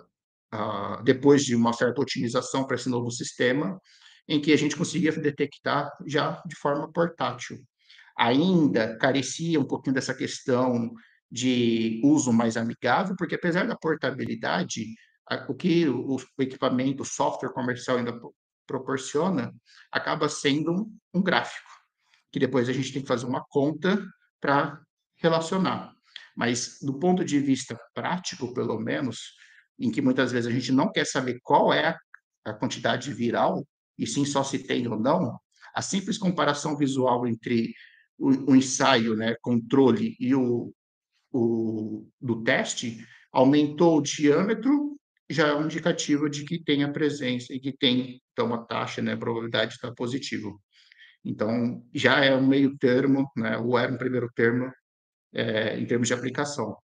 Speaker 1: depois de uma certa otimização para esse novo sistema, em que a gente conseguia detectar já de forma portátil. Ainda carecia um pouquinho dessa questão de uso mais amigável, porque apesar da portabilidade, o que o equipamento, o software comercial ainda proporciona, acaba sendo um gráfico, que depois a gente tem que fazer uma conta para relacionar. Mas do ponto de vista prático, pelo menos, em que muitas vezes a gente não quer saber qual é a quantidade viral, e sim só se tem ou não, a simples comparação visual entre o ensaio, né, controle e o do teste, aumentou o diâmetro, já é um indicativo de que tem a presença e que tem, então, a taxa, né, a probabilidade de estar positivo. Então, já é um meio termo, né, ou era um primeiro termo, em termos de aplicação.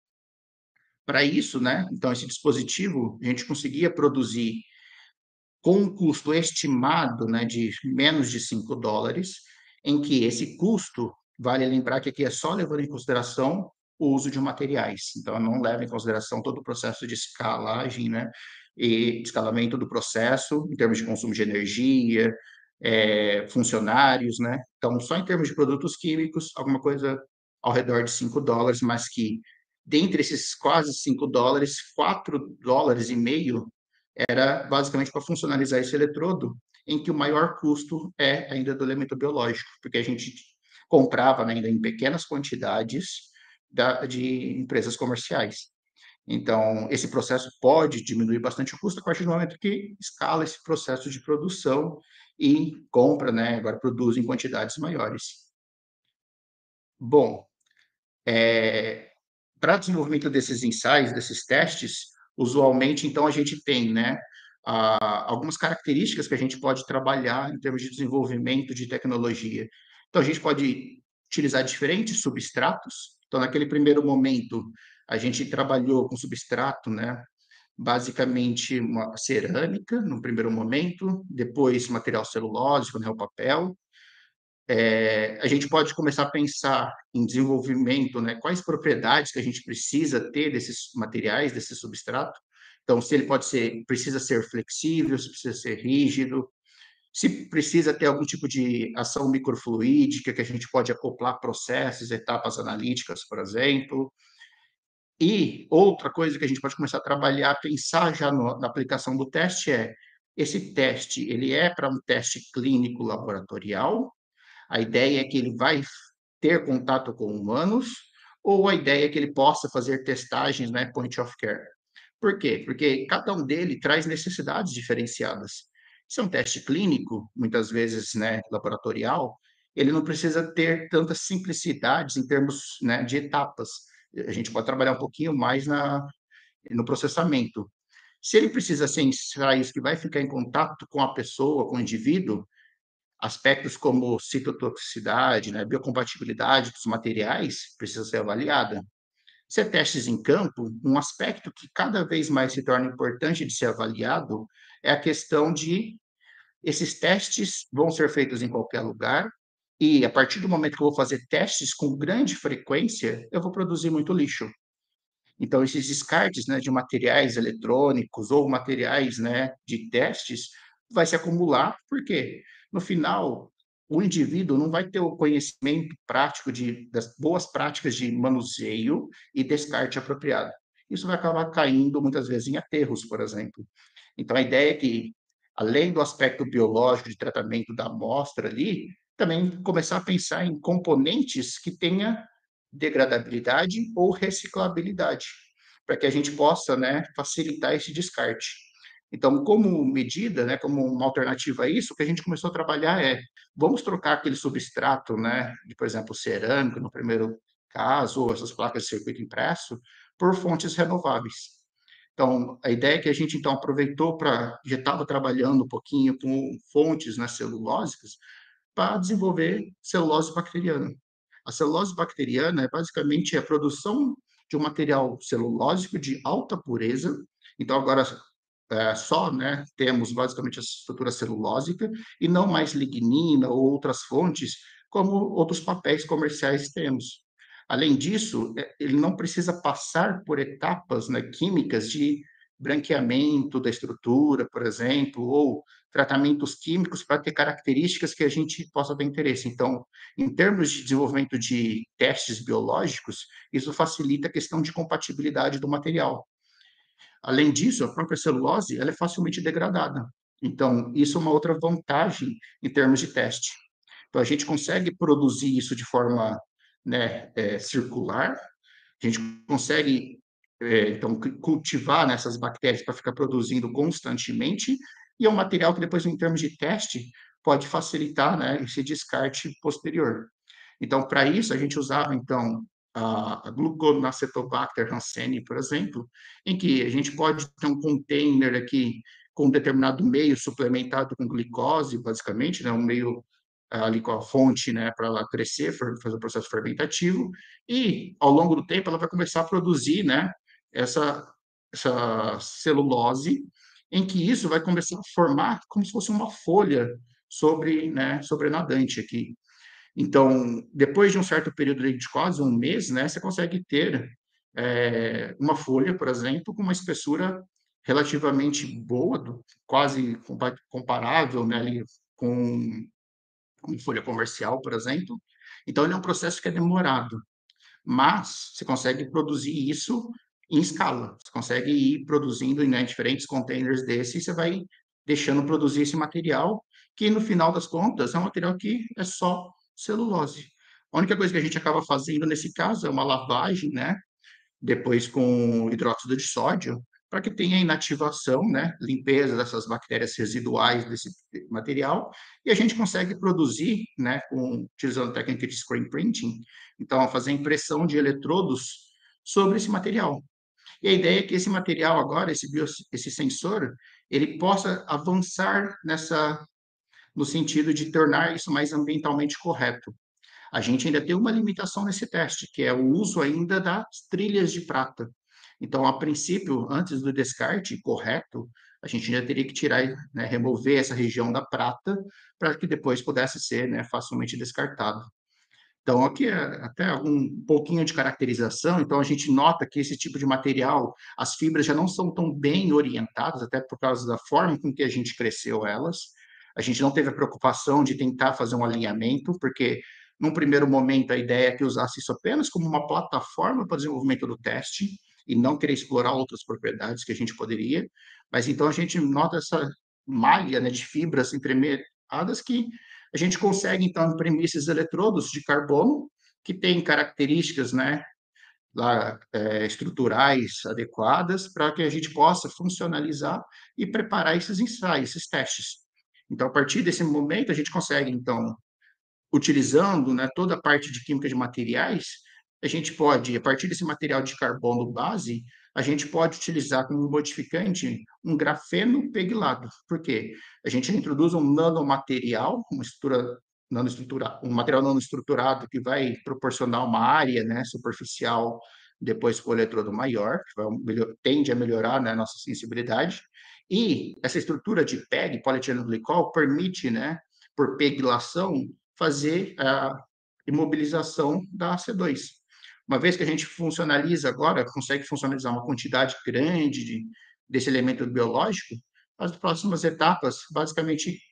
Speaker 1: Para isso, né, então esse dispositivo, a gente conseguia produzir com um custo estimado, né, de menos de $5, em que esse custo, vale lembrar que aqui é só levando em consideração o uso de materiais, então não leva em consideração todo o processo de escalagem, né, e escalamento do processo, em termos de consumo de energia, funcionários, né, então só em termos de produtos químicos, alguma coisa ao redor de $5, mas que dentre esses quase $5, $4,5 era basicamente para funcionalizar esse eletrodo, em que o maior custo é ainda do elemento biológico, porque a gente comprava, né, ainda em pequenas quantidades de empresas comerciais. Então, esse processo pode diminuir bastante o custo a partir do momento que escala esse processo de produção e compra, né, agora produz em quantidades maiores. Bom, para desenvolvimento desses ensaios, desses testes, usualmente, então, a gente tem, né, algumas características que a gente pode trabalhar em termos de desenvolvimento de tecnologia. Então, a gente pode utilizar diferentes substratos. Então, naquele primeiro momento, a gente trabalhou com substrato, né, basicamente uma cerâmica, no primeiro momento, depois material celulósico, né, o papel, a gente pode começar a pensar em desenvolvimento, né, quais propriedades que a gente precisa ter desses materiais, desse substrato. Então, se ele precisa ser flexível, se precisa ser rígido, se precisa ter algum tipo de ação microfluídica que a gente pode acoplar processos, etapas analíticas, por exemplo. E outra coisa que a gente pode começar a trabalhar, pensar já na aplicação do teste esse teste, ele é para um teste clínico laboratorial, a ideia é que ele vai ter contato com humanos, ou a ideia é que ele possa fazer testagens, né, point of care. Por quê? Porque cada um dele traz necessidades diferenciadas. Se é um teste clínico, muitas vezes, né, laboratorial, ele não precisa ter tantas simplicidades em termos, né, de etapas. A gente pode trabalhar um pouquinho mais no processamento. Se ele precisa ser ensaios que vai ficar em contato com a pessoa, com o indivíduo, aspectos como citotoxicidade, né, biocompatibilidade dos materiais precisa ser avaliada. Se é testes em campo, um aspecto que cada vez mais se torna importante de ser avaliado é a questão de esses testes vão ser feitos em qualquer lugar e a partir do momento que eu vou fazer testes com grande frequência, eu vou produzir muito lixo. Então, esses descartes, né, de materiais eletrônicos ou materiais, né, de testes, vai se acumular, porque no final o indivíduo não vai ter o conhecimento prático das boas práticas de manuseio e descarte apropriado. Isso vai acabar caindo muitas vezes em aterros, por exemplo. Então, a ideia é que, além do aspecto biológico de tratamento da amostra ali, também começar a pensar em componentes que tenha degradabilidade ou reciclabilidade, para que a gente possa, né, facilitar esse descarte. Então, como medida, né, como uma alternativa a isso, o que a gente começou a trabalhar vamos trocar aquele substrato, né, de, por exemplo, cerâmico, no primeiro caso, ou essas placas de circuito impresso, por fontes renováveis. Então, a ideia é que a gente, então, aproveitou para já estava trabalhando um pouquinho com fontes, né, celulósicas, para desenvolver celulose bacteriana. A celulose bacteriana é basicamente a produção de um material celulósico de alta pureza. Então, agora só, né, temos basicamente essa estrutura celulósica e não mais lignina ou outras fontes, como outros papéis comerciais temos. Além disso, ele não precisa passar por etapas, né, químicas de branqueamento da estrutura, por exemplo, ou tratamentos químicos para ter características que a gente possa ter interesse. Então, em termos de desenvolvimento de testes biológicos, isso facilita a questão de compatibilidade do material. Além disso, a própria celulose, ela é facilmente degradada. Então, isso é uma outra vantagem em termos de teste. Então, a gente consegue produzir isso de forma, né, circular, a gente consegue, então, cultivar nessas bactérias para ficar produzindo constantemente, e é um material que depois, em termos de teste, pode facilitar, né, esse descarte posterior. Então, para isso, a gente usava, então, a Gluconacetobacter hanseníae, por exemplo, em que a gente pode ter um container aqui com um determinado meio suplementado com glicose, basicamente, né, um meio ali com a fonte, né, para ela crescer, fazer o processo fermentativo, e ao longo do tempo ela vai começar a produzir, né, essa, essa celulose, em que isso vai começar a formar como se fosse uma folha sobre, né, sobrenadante aqui. Então, depois de um certo período de quase um mês, né, você consegue ter uma folha, por exemplo, com uma espessura relativamente boa, quase comparável, né, ali com folha comercial, por exemplo. Então, ele é um processo que é demorado, mas você consegue produzir isso em escala. Você consegue ir produzindo, né, em diferentes containers desses, e você vai deixando produzir esse material, que no final das contas é um material que é só celulose. A única coisa que a gente acaba fazendo nesse caso é uma lavagem, né, depois com hidróxido de sódio, para que tenha inativação, né, limpeza dessas bactérias residuais desse material, e a gente consegue produzir, né, utilizando a técnica de screen printing, então fazer impressão de eletrodos sobre esse material. E a ideia é que esse material agora, esse sensor, ele possa avançar no sentido de tornar isso mais ambientalmente correto. A gente ainda tem uma limitação nesse teste, que é o uso ainda das trilhas de prata. Então, a princípio, antes do descarte correto, a gente ainda teria que tirar, né, remover essa região da prata para que depois pudesse ser, né, facilmente descartado. Então, aqui é até um pouquinho de caracterização. Então, a gente nota que esse tipo de material, as fibras já não são tão bem orientadas, até por causa da forma com que a gente cresceu elas. A gente não teve a preocupação de tentar fazer um alinhamento, porque, num primeiro momento, a ideia é que usasse isso apenas como uma plataforma para o desenvolvimento do teste, e não querer explorar outras propriedades que a gente poderia. Mas, então, a gente nota essa malha, né, de fibras entremeadas que a gente consegue, então, imprimir esses eletrodos de carbono que têm características, né, lá, estruturais adequadas para que a gente possa funcionalizar e preparar esses ensaios, esses testes. Então, a partir desse momento, a gente consegue, então, utilizando, né, toda a parte de química de materiais, a gente pode, a partir desse material de carbono base, a gente pode utilizar como modificante um grafeno peglado. Por quê? A gente introduz um nanomaterial, um material nanoestruturado que vai proporcionar uma área, né, superficial depois com o eletrodo maior, que tende a melhorar, né, a nossa sensibilidade. E essa estrutura de PEG, polietileno glicol, permite, né, por peglação, fazer a imobilização da AC2. Uma vez que a gente funcionaliza agora, consegue funcionalizar uma quantidade grande desse elemento biológico, as próximas etapas basicamente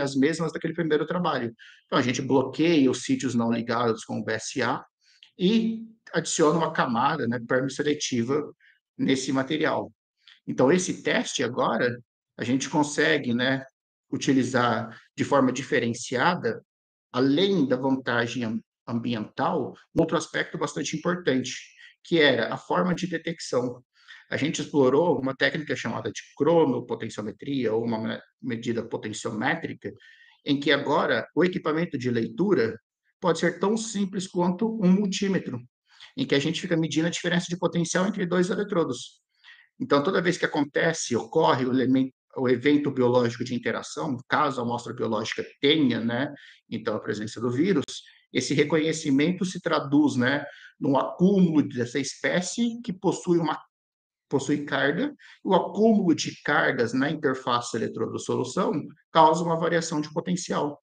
Speaker 1: as mesmas daquele primeiro trabalho. Então, a gente bloqueia os sítios não ligados com o BSA e adiciona uma camada, né, permisseletiva nesse material. Então, esse teste agora, a gente consegue, né, utilizar de forma diferenciada, além da vantagem ambiental, um outro aspecto bastante importante, que era a forma de detecção. A gente explorou uma técnica chamada de cronopotenciometria, ou uma medida potenciométrica, em que agora o equipamento de leitura pode ser tão simples quanto um multímetro, em que a gente fica medindo a diferença de potencial entre dois eletrodos. Então, toda vez que ocorre o evento biológico de interação, caso a amostra biológica tenha, né, então, a presença do vírus, esse reconhecimento se traduz, né, num acúmulo dessa espécie que possui carga, o acúmulo de cargas na interface eletrodo-solução causa uma variação de potencial.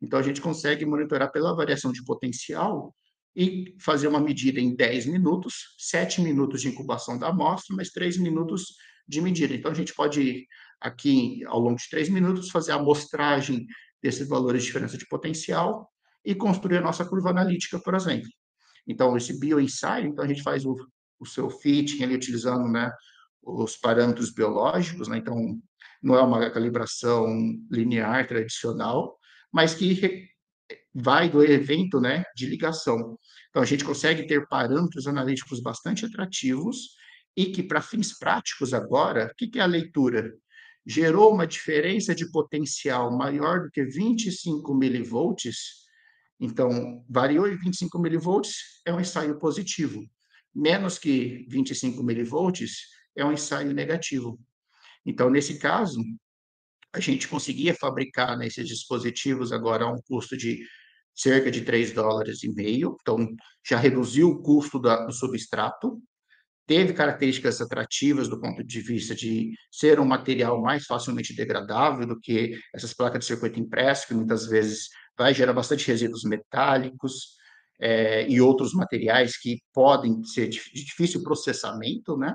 Speaker 1: Então, a gente consegue monitorar pela variação de potencial e fazer uma medida em 10 minutos, 7 minutos de incubação da amostra, mais 3 minutos de medida. Então, a gente pode, aqui, ao longo de 3 minutos, fazer a amostragem desses valores de diferença de potencial e construir a nossa curva analítica, por exemplo. Então, esse bioensaio, então a gente faz o seu fitting ali utilizando, né, os parâmetros biológicos, né? Então, não é uma calibração linear tradicional, mas que vai do evento, né, de ligação. Então, a gente consegue ter parâmetros analíticos bastante atrativos e que, para fins práticos agora, o que é a leitura? Gerou uma diferença de potencial maior do que 25 milivolts, então, variou em 25 milivolts, é um ensaio positivo. Menos que 25 milivolts, é um ensaio negativo. Então, nesse caso, a gente conseguia fabricar, né, esses dispositivos agora a um custo de cerca de $3,50. Então, já reduziu o custo do substrato, teve características atrativas do ponto de vista de ser um material mais facilmente degradável do que essas placas de circuito impresso, que muitas vezes vai gerar bastante resíduos metálicos, e outros materiais que podem ser de difícil processamento, né?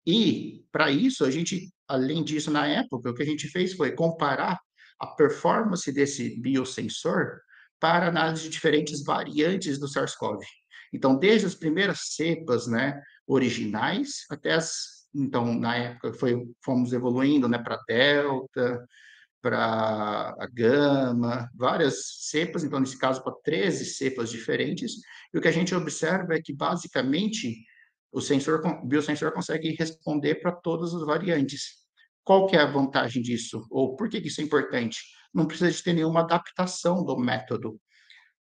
Speaker 1: E, para isso, a gente, além disso, na época, o que a gente fez foi comparar a performance desse biosensor para análise de diferentes variantes do SARS-CoV. Então, desde as primeiras cepas, né, originais, até então, na época, fomos evoluindo, né, para Delta, para a Gama, várias cepas, então, nesse caso, para 13 cepas diferentes, e o que a gente observa é que, basicamente, o biosensor consegue responder para todas as variantes. Qual que é a vantagem disso? Ou por que isso é importante? Não precisa de ter nenhuma adaptação do método,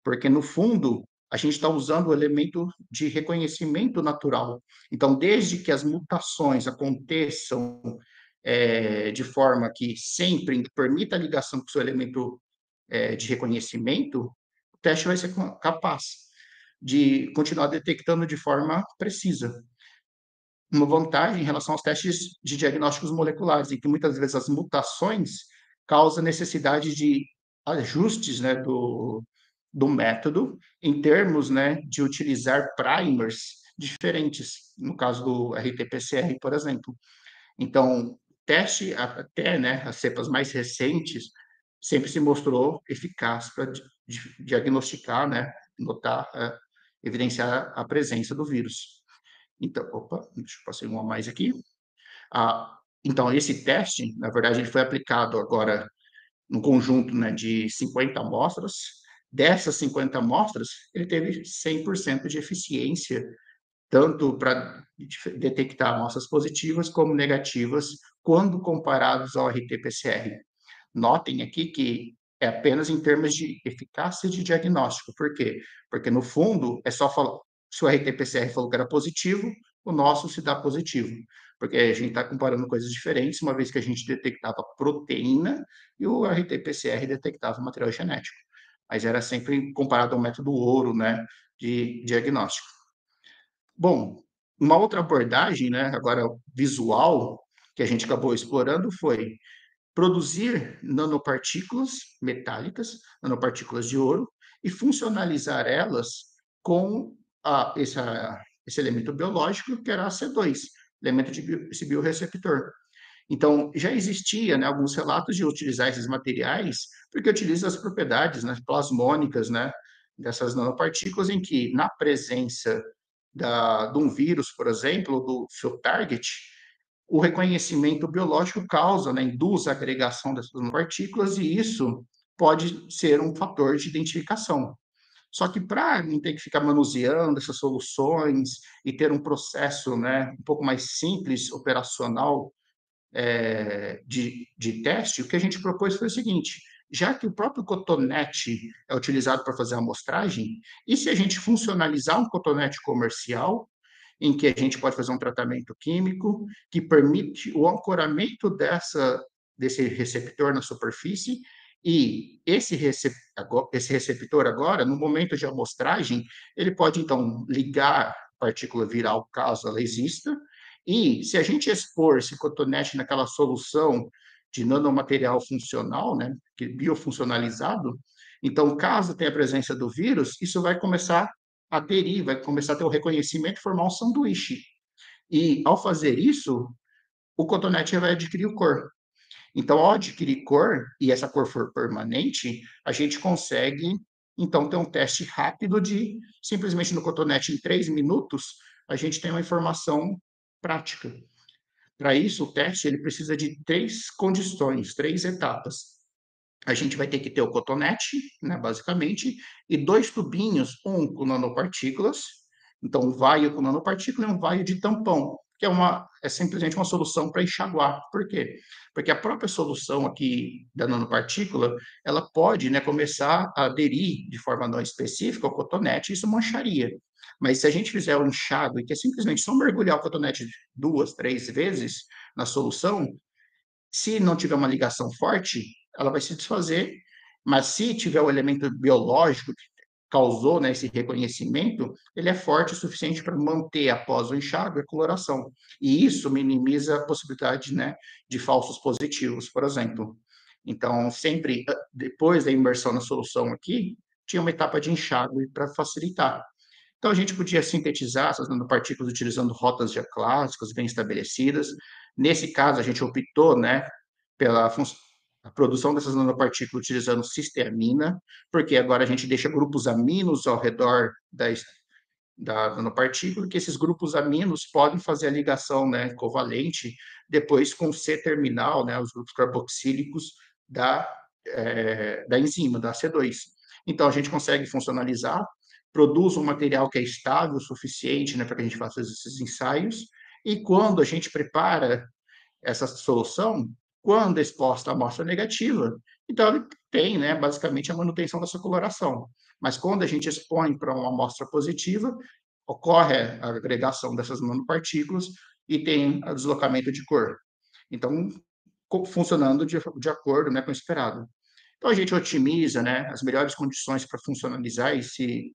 Speaker 1: porque, no fundo, a gente está usando o elemento de reconhecimento natural. Então, desde que as mutações aconteçam de forma que sempre permita a ligação com o seu elemento de reconhecimento, o teste vai ser capaz de continuar detectando de forma precisa. Uma vantagem em relação aos testes de diagnósticos moleculares, em que muitas vezes as mutações causam necessidade de ajustes, né, do método, em termos, né, de utilizar primers diferentes, no caso do RT-PCR, por exemplo. Então, teste até, né, as cepas mais recentes sempre se mostrou eficaz para diagnosticar, né, notar, evidenciar a presença do vírus. Então, opa, deixa eu passar uma a mais aqui. Então, esse teste, na verdade, ele foi aplicado agora no conjunto, né, de 50 amostras. Dessas 50 amostras, ele teve 100% de eficiência, tanto para detectar amostras positivas como negativas, quando comparados ao RT-PCR. Notem aqui que é apenas em termos de eficácia de diagnóstico. Por quê? Porque, no fundo, é só falar, se o RT-PCR falou que era positivo, o nosso se dá positivo. Porque a gente está comparando coisas diferentes, uma vez que a gente detectava proteína e o RT-PCR detectava material genético. Mas era sempre comparado ao método ouro, né, de diagnóstico. Bom, uma outra abordagem, né, agora visual, que a gente acabou explorando foi produzir nanopartículas metálicas, nanopartículas de ouro, e funcionalizar elas com esse elemento biológico, que era a C2, elemento esse biorreceptor. Então, já existia, né, alguns relatos de utilizar esses materiais, porque utiliza as propriedades, né, plasmônicas, né, dessas nanopartículas, em que, na presença de um vírus, por exemplo, do seu target, o reconhecimento biológico causa, né, induz a agregação dessas nanopartículas, e isso pode ser um fator de identificação. Só que, para não ter que ficar manuseando essas soluções e ter um processo, né, um pouco mais simples, operacional, de teste, o que a gente propôs foi o seguinte: já que o próprio cotonete é utilizado para fazer a amostragem, e se a gente funcionalizar um cotonete comercial, em que a gente pode fazer um tratamento químico que permite o ancoramento desse receptor na superfície, e esse receptor agora, no momento de amostragem, ele pode, então, ligar a partícula viral, caso ela exista, e se a gente expor esse cotonete naquela solução de nanomaterial funcional, né, que é biofuncionalizado, então, caso tenha a presença do vírus, isso vai começar a aderir, vai começar a ter o reconhecimento e formar um sanduíche. E, ao fazer isso, o cotonete vai adquirir cor. Então, ao adquirir cor, e essa cor for permanente, a gente consegue, então, ter um teste rápido de, simplesmente no cotonete, em 3 minutos, a gente tem uma informação prática. Para isso, o teste ele precisa de 3 condições, 3 etapas. A gente vai ter que ter o cotonete, né, basicamente, e 2 tubinhos, um com nanopartículas, então um vaio com nanopartícula e um vaio de tampão, que é simplesmente uma solução para enxaguar. Por quê? Porque a própria solução aqui da nanopartícula, ela pode, né, começar a aderir de forma não específica ao cotonete, e isso mancharia. Mas se a gente fizer o enxágue, que é simplesmente só mergulhar o cotonete 2, 3 vezes na solução, se não tiver uma ligação forte, ela vai se desfazer, mas se tiver o elemento biológico que causou, né, esse reconhecimento, ele é forte o suficiente para manter, após o enxágue, a coloração. E isso minimiza a possibilidade, né, de falsos positivos, por exemplo. Então, sempre depois da imersão na solução aqui, tinha uma etapa de enxágue para facilitar. Então, a gente podia sintetizar essas nanopartículas utilizando rotas diaclásticas bem estabelecidas. Nesse caso, a gente optou, né, pela a produção dessas nanopartículas utilizando cisteamina, porque agora a gente deixa grupos aminos ao redor da nanopartícula, que esses grupos aminos podem fazer a ligação, né, covalente depois com o C-terminal, né, os grupos carboxílicos da, da enzima, da C2. Então, a gente consegue funcionalizar, produz um material que é estável o suficiente, né, para que a gente faça esses ensaios, e quando a gente prepara essa solução, quando exposta à amostra negativa, então ele tem, né, basicamente a manutenção dessa coloração. Mas quando a gente expõe para uma amostra positiva, ocorre a agregação dessas nanopartículas e tem o deslocamento de cor. Então, funcionando de acordo, né, com o esperado. Então, a gente otimiza, né, as melhores condições para funcionalizar esse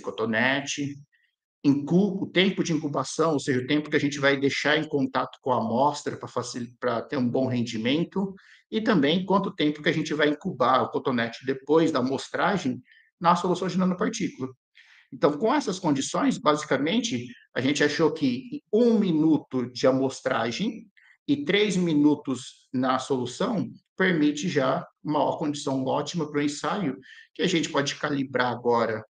Speaker 1: cotonete, o tempo de incubação, ou seja, o tempo que a gente vai deixar em contato com a amostra para ter um bom rendimento, e também quanto tempo que a gente vai incubar o cotonete depois da amostragem na solução de nanopartícula. Então, com essas condições, basicamente, a gente achou que 1 minuto de amostragem e 3 minutos na solução permite já uma condição ótima para o ensaio, que a gente pode calibrar agora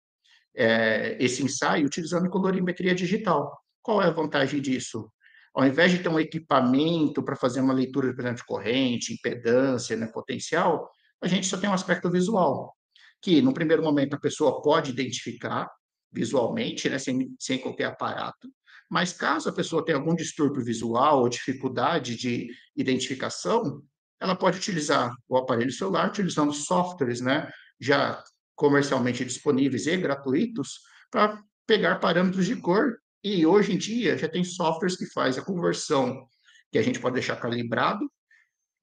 Speaker 1: esse ensaio utilizando colorimetria digital. Qual é a vantagem disso? Ao invés de ter um equipamento para fazer uma leitura de corrente, impedância, né, potencial, a gente só tem um aspecto visual, que no primeiro momento a pessoa pode identificar visualmente, né, sem qualquer aparato, mas caso a pessoa tenha algum distúrbio visual ou dificuldade de identificação, ela pode utilizar o aparelho celular utilizando softwares, né, já comercialmente disponíveis e gratuitos para pegar parâmetros de cor. E hoje em dia já tem softwares que faz a conversão, que a gente pode deixar calibrado,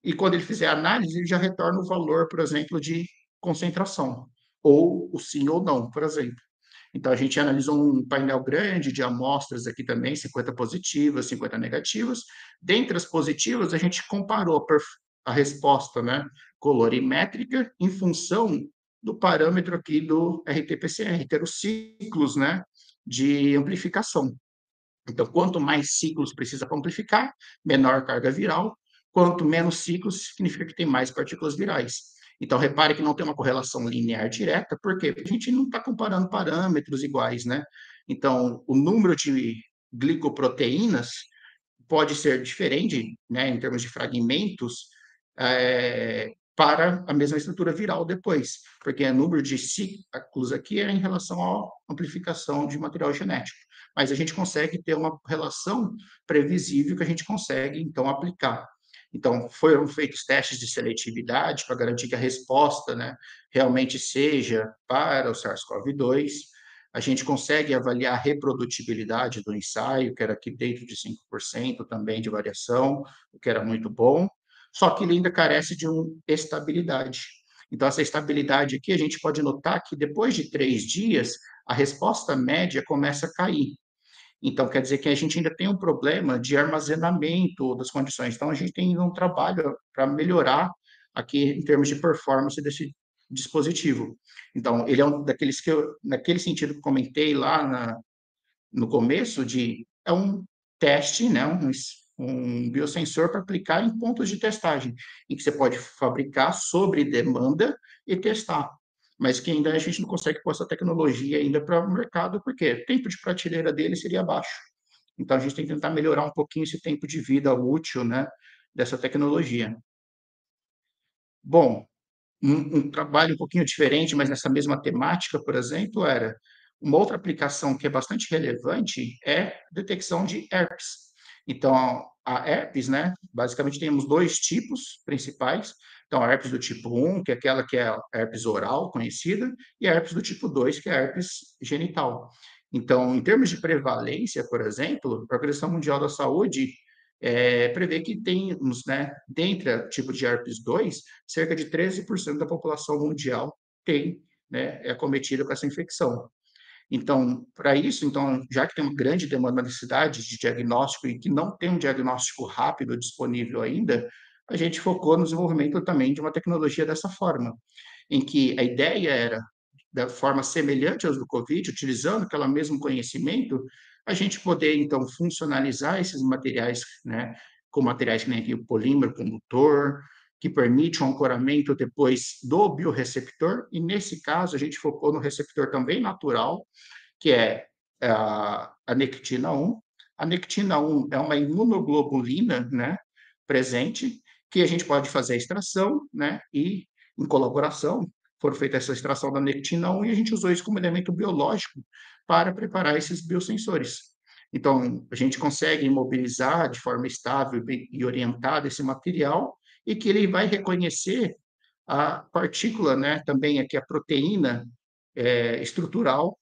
Speaker 1: e quando ele fizer a análise, ele já retorna o valor, por exemplo, de concentração, ou o sim ou não, por exemplo. Então, a gente analisou um painel grande de amostras aqui também, 50 positivas, 50 negativas. Dentre as positivas, a gente comparou a resposta, né, colorimétrica em função do parâmetro aqui do RT-PCR, ter os ciclos, né, de amplificação. Então, quanto mais ciclos precisa para amplificar, menor carga viral. Quanto menos ciclos, significa que tem mais partículas virais. Então, repare que não tem uma correlação linear direta, por quê? Porque a gente não está comparando parâmetros iguais, né? Então, o número de glicoproteínas pode ser diferente, né, em termos de fragmentos, para a mesma estrutura viral depois, porque o número de ciclos aqui é em relação à amplificação de material genético. Mas a gente consegue ter uma relação previsível que a gente consegue, então, aplicar. Então, foram feitos testes de seletividade para garantir que a resposta, né, realmente seja para o SARS-CoV-2. A gente consegue avaliar a reprodutibilidade do ensaio, que era aqui dentro de 5% também de variação, o que era muito bom. só que ele ainda carece de uma estabilidade. Então, essa estabilidade aqui, a gente pode notar que depois de 3 dias, a resposta média começa a cair. Então, quer dizer que a gente ainda tem um problema de armazenamento das condições. Então, a gente tem um trabalho para melhorar aqui em termos de performance desse dispositivo. Então, ele é um daqueles que eu, naquele sentido que comentei lá no começo, é um teste, né, um biosensor para aplicar em pontos de testagem, em que você pode fabricar sobre demanda e testar. Mas que ainda a gente não consegue pôr essa tecnologia ainda para o mercado, porque o tempo de prateleira dele seria baixo. Então, a gente tem que tentar melhorar um pouquinho esse tempo de vida útil, né, dessa tecnologia. Bom, um trabalho um pouquinho diferente, mas nessa mesma temática, por exemplo, era uma outra aplicação que é bastante relevante é detecção de herpes. Então, a herpes, né, basicamente temos 2 tipos principais. Então, a herpes do tipo 1, que é aquela que é a herpes oral conhecida, e a herpes do tipo 2, que é a herpes genital. Então, em termos de prevalência, por exemplo, a Organização Mundial da Saúde prevê que temos, né, dentre o tipo de herpes 2, cerca de 13% da população mundial tem, né, é acometida com essa infecção. Então, para isso, então, já que tem uma grande demanda, uma necessidade de diagnóstico e que não tem um diagnóstico rápido disponível ainda, a gente focou no desenvolvimento também de uma tecnologia dessa forma, em que a ideia era, da forma semelhante aos do Covid, utilizando aquele mesmo conhecimento, a gente poder, então, funcionalizar esses materiais, né, com materiais que nem aqui o polímero condutor, que permite um ancoramento depois do biorreceptor, e nesse caso a gente focou no receptor também natural, que é a nectina 1. A nectina 1 é uma imunoglobulina, né, presente, que a gente pode fazer a extração, né, e em colaboração, foi feita essa extração da nectina 1 e a gente usou isso como elemento biológico para preparar esses biosensores. Então, a gente consegue imobilizar de forma estável e orientada esse material e que ele vai reconhecer a partícula, né, também aqui a proteína estrutural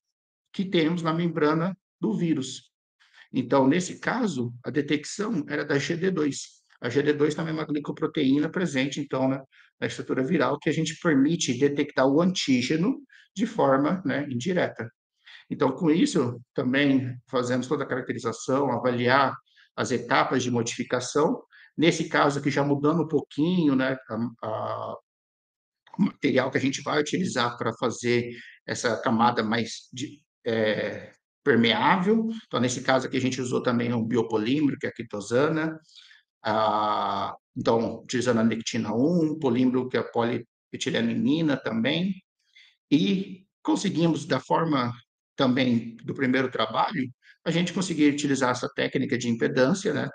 Speaker 1: que temos na membrana do vírus. Então, nesse caso, a detecção era da GD2. A GD2 também é uma glicoproteína presente, então, na estrutura viral, que a gente permite detectar o antígeno de forma, né, indireta. Então, com isso, também fazemos toda a caracterização, avaliar as etapas de modificação. Nesse caso aqui, já mudando um pouquinho, né, o material que a gente vai utilizar para fazer essa camada mais permeável. Então, nesse caso aqui, a gente usou também um biopolímero, que é a quitosana. Então, utilizando a nectina 1, polímero, que é a polietilenina também. E conseguimos, da forma também do primeiro trabalho, a gente conseguir utilizar essa técnica de impedância, né,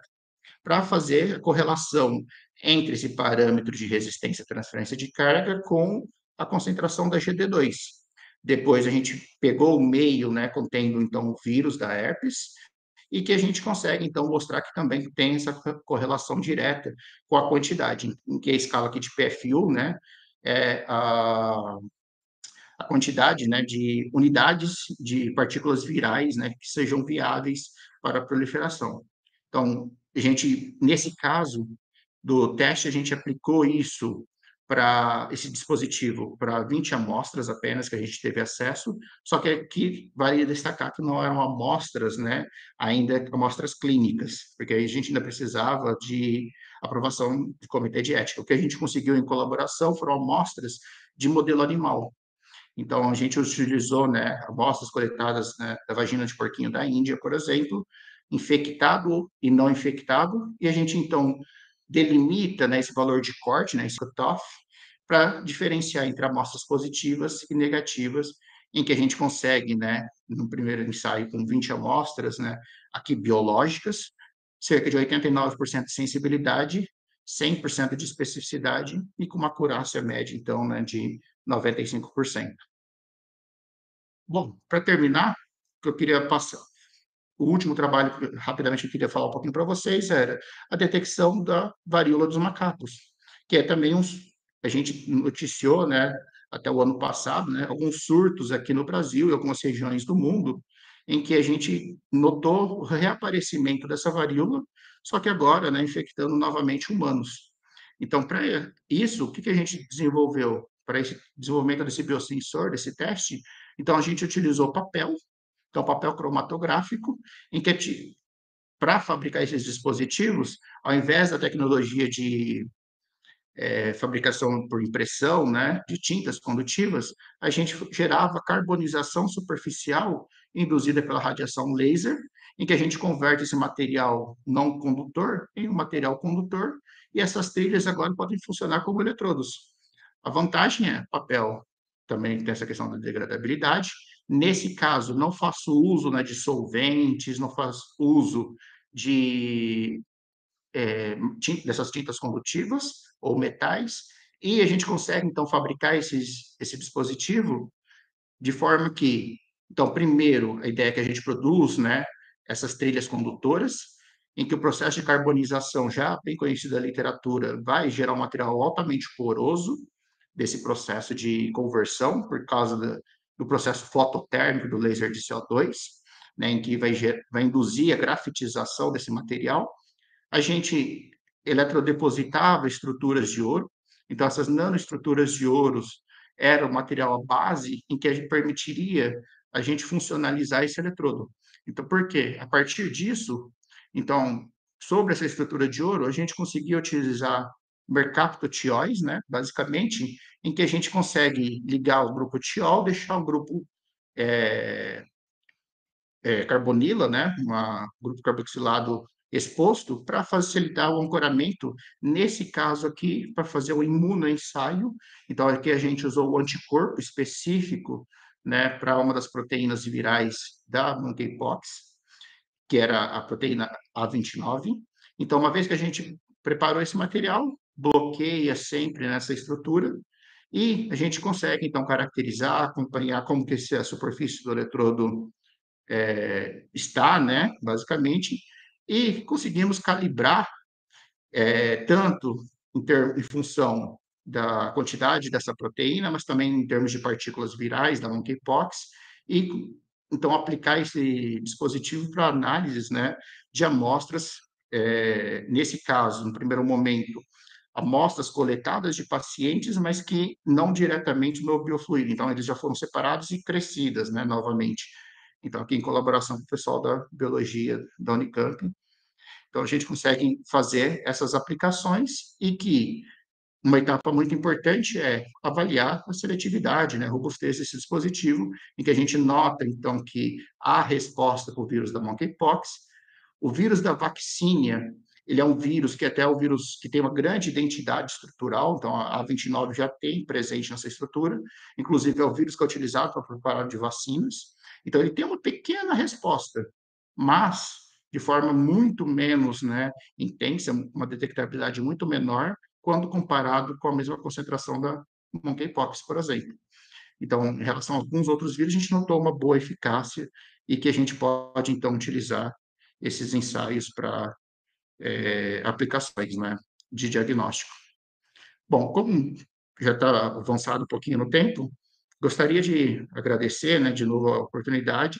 Speaker 1: para fazer a correlação entre esse parâmetro de resistência à transferência de carga com a concentração da GD2. Depois a gente pegou o meio, né, contendo então o vírus da herpes, e que a gente consegue então mostrar que também tem essa correlação direta com a quantidade, em que a escala aqui de PFU, né, é a quantidade, né, de unidades de partículas virais, né, que sejam viáveis para a proliferação. Então, a gente, nesse caso do teste, a gente aplicou isso para esse dispositivo para 20 amostras apenas que a gente teve acesso, só que aqui vale destacar que não eram amostras, né, ainda amostras clínicas, porque aí a gente ainda precisava de aprovação de comitê de ética. O que a gente conseguiu em colaboração foram amostras de modelo animal. Então, a gente utilizou, né, amostras coletadas, né, da vagina de porquinho da Índia, por exemplo, infectado e não infectado, e a gente, então, delimita, né, esse valor de corte, né, esse cutoff, para diferenciar entre amostras positivas e negativas, em que a gente consegue, né, no primeiro ensaio com 20 amostras, né, aqui biológicas, cerca de 89% de sensibilidade, 100% de especificidade e com uma acurácia média, então, né, de 95%. Bom, para terminar, o que eu queria passar, o último trabalho que rapidamente eu queria falar um pouquinho para vocês era a detecção da varíola dos macacos, que é também a gente noticiou, né, até o ano passado, né, alguns surtos aqui no Brasil e algumas regiões do mundo, em que a gente notou o reaparecimento dessa varíola, só que agora, né, infectando novamente humanos. Então, para isso, o que que a gente desenvolveu? Para esse desenvolvimento desse biosensor, desse teste, então a gente utilizou papel, então papel cromatográfico, em que para fabricar esses dispositivos, ao invés da tecnologia de fabricação por impressão, né, de tintas condutivas, a gente gerava carbonização superficial induzida pela radiação laser, em que a gente converte esse material não condutor em um material condutor, e essas trilhas agora podem funcionar como eletrodos. A vantagem é papel também tem essa questão da degradabilidade. Nesse caso, não faço uso, né, de solventes, não faço uso de dessas tintas condutivas ou metais, e a gente consegue, então, fabricar esse dispositivo de forma que, então, primeiro, a ideia é que a gente produz, né, essas trilhas condutoras, em que o processo de carbonização, já bem conhecido da literatura, vai gerar um material altamente poroso desse processo de conversão, por causa do processo fototérmico do laser de CO2, né, em que vai induzir a grafitização desse material. A gente eletrodepositava estruturas de ouro, então essas nanoestruturas de ouros era o material à base em que a gente permitiria a gente funcionalizar esse eletrodo. Então, por quê? A partir disso, então, sobre essa estrutura de ouro, a gente conseguia utilizar mercaptotióis, né, basicamente, em que a gente consegue ligar o grupo tiol, deixar o grupo é, carbonila, né, um grupo carboxilado exposto, para facilitar o ancoramento, nesse caso aqui, para fazer o imunoensaio. Então, aqui a gente usou o anticorpo específico, né, para uma das proteínas virais da monkeypox, que era a proteína A29. Então, uma vez que a gente preparou esse material, bloqueia sempre nessa estrutura, e a gente consegue, então, caracterizar, acompanhar como que a superfície do eletrodo está, né, basicamente, e conseguimos calibrar tanto em função da quantidade dessa proteína, mas também em termos de partículas virais da monkeypox, e então aplicar esse dispositivo para análises, né, de amostras, nesse caso, no primeiro momento, amostras coletadas de pacientes, mas que não diretamente no biofluido. Então, eles já foram separados e crescidas, né, novamente. Então, aqui em colaboração com o pessoal da biologia da Unicamp, então a gente consegue fazer essas aplicações e que uma etapa muito importante é avaliar a seletividade, né, a robustez desse dispositivo, em que a gente nota, então, que há resposta para o vírus da monkeypox. O vírus da vaccinia, ele é um vírus que até é o vírus que tem uma grande identidade estrutural, então a A29 já tem presente nessa estrutura, inclusive é o vírus que é utilizado para preparar de vacinas. Então, ele tem uma pequena resposta, mas de forma muito menos, né, intensa, uma detectabilidade muito menor, quando comparado com a mesma concentração da monkeypox, por exemplo. Então, em relação a alguns outros vírus, a gente notou uma boa eficácia e que a gente pode, então, utilizar esses ensaios para aplicações, né, de diagnóstico. Bom, como já está avançado um pouquinho no tempo, gostaria de agradecer, né, de novo a oportunidade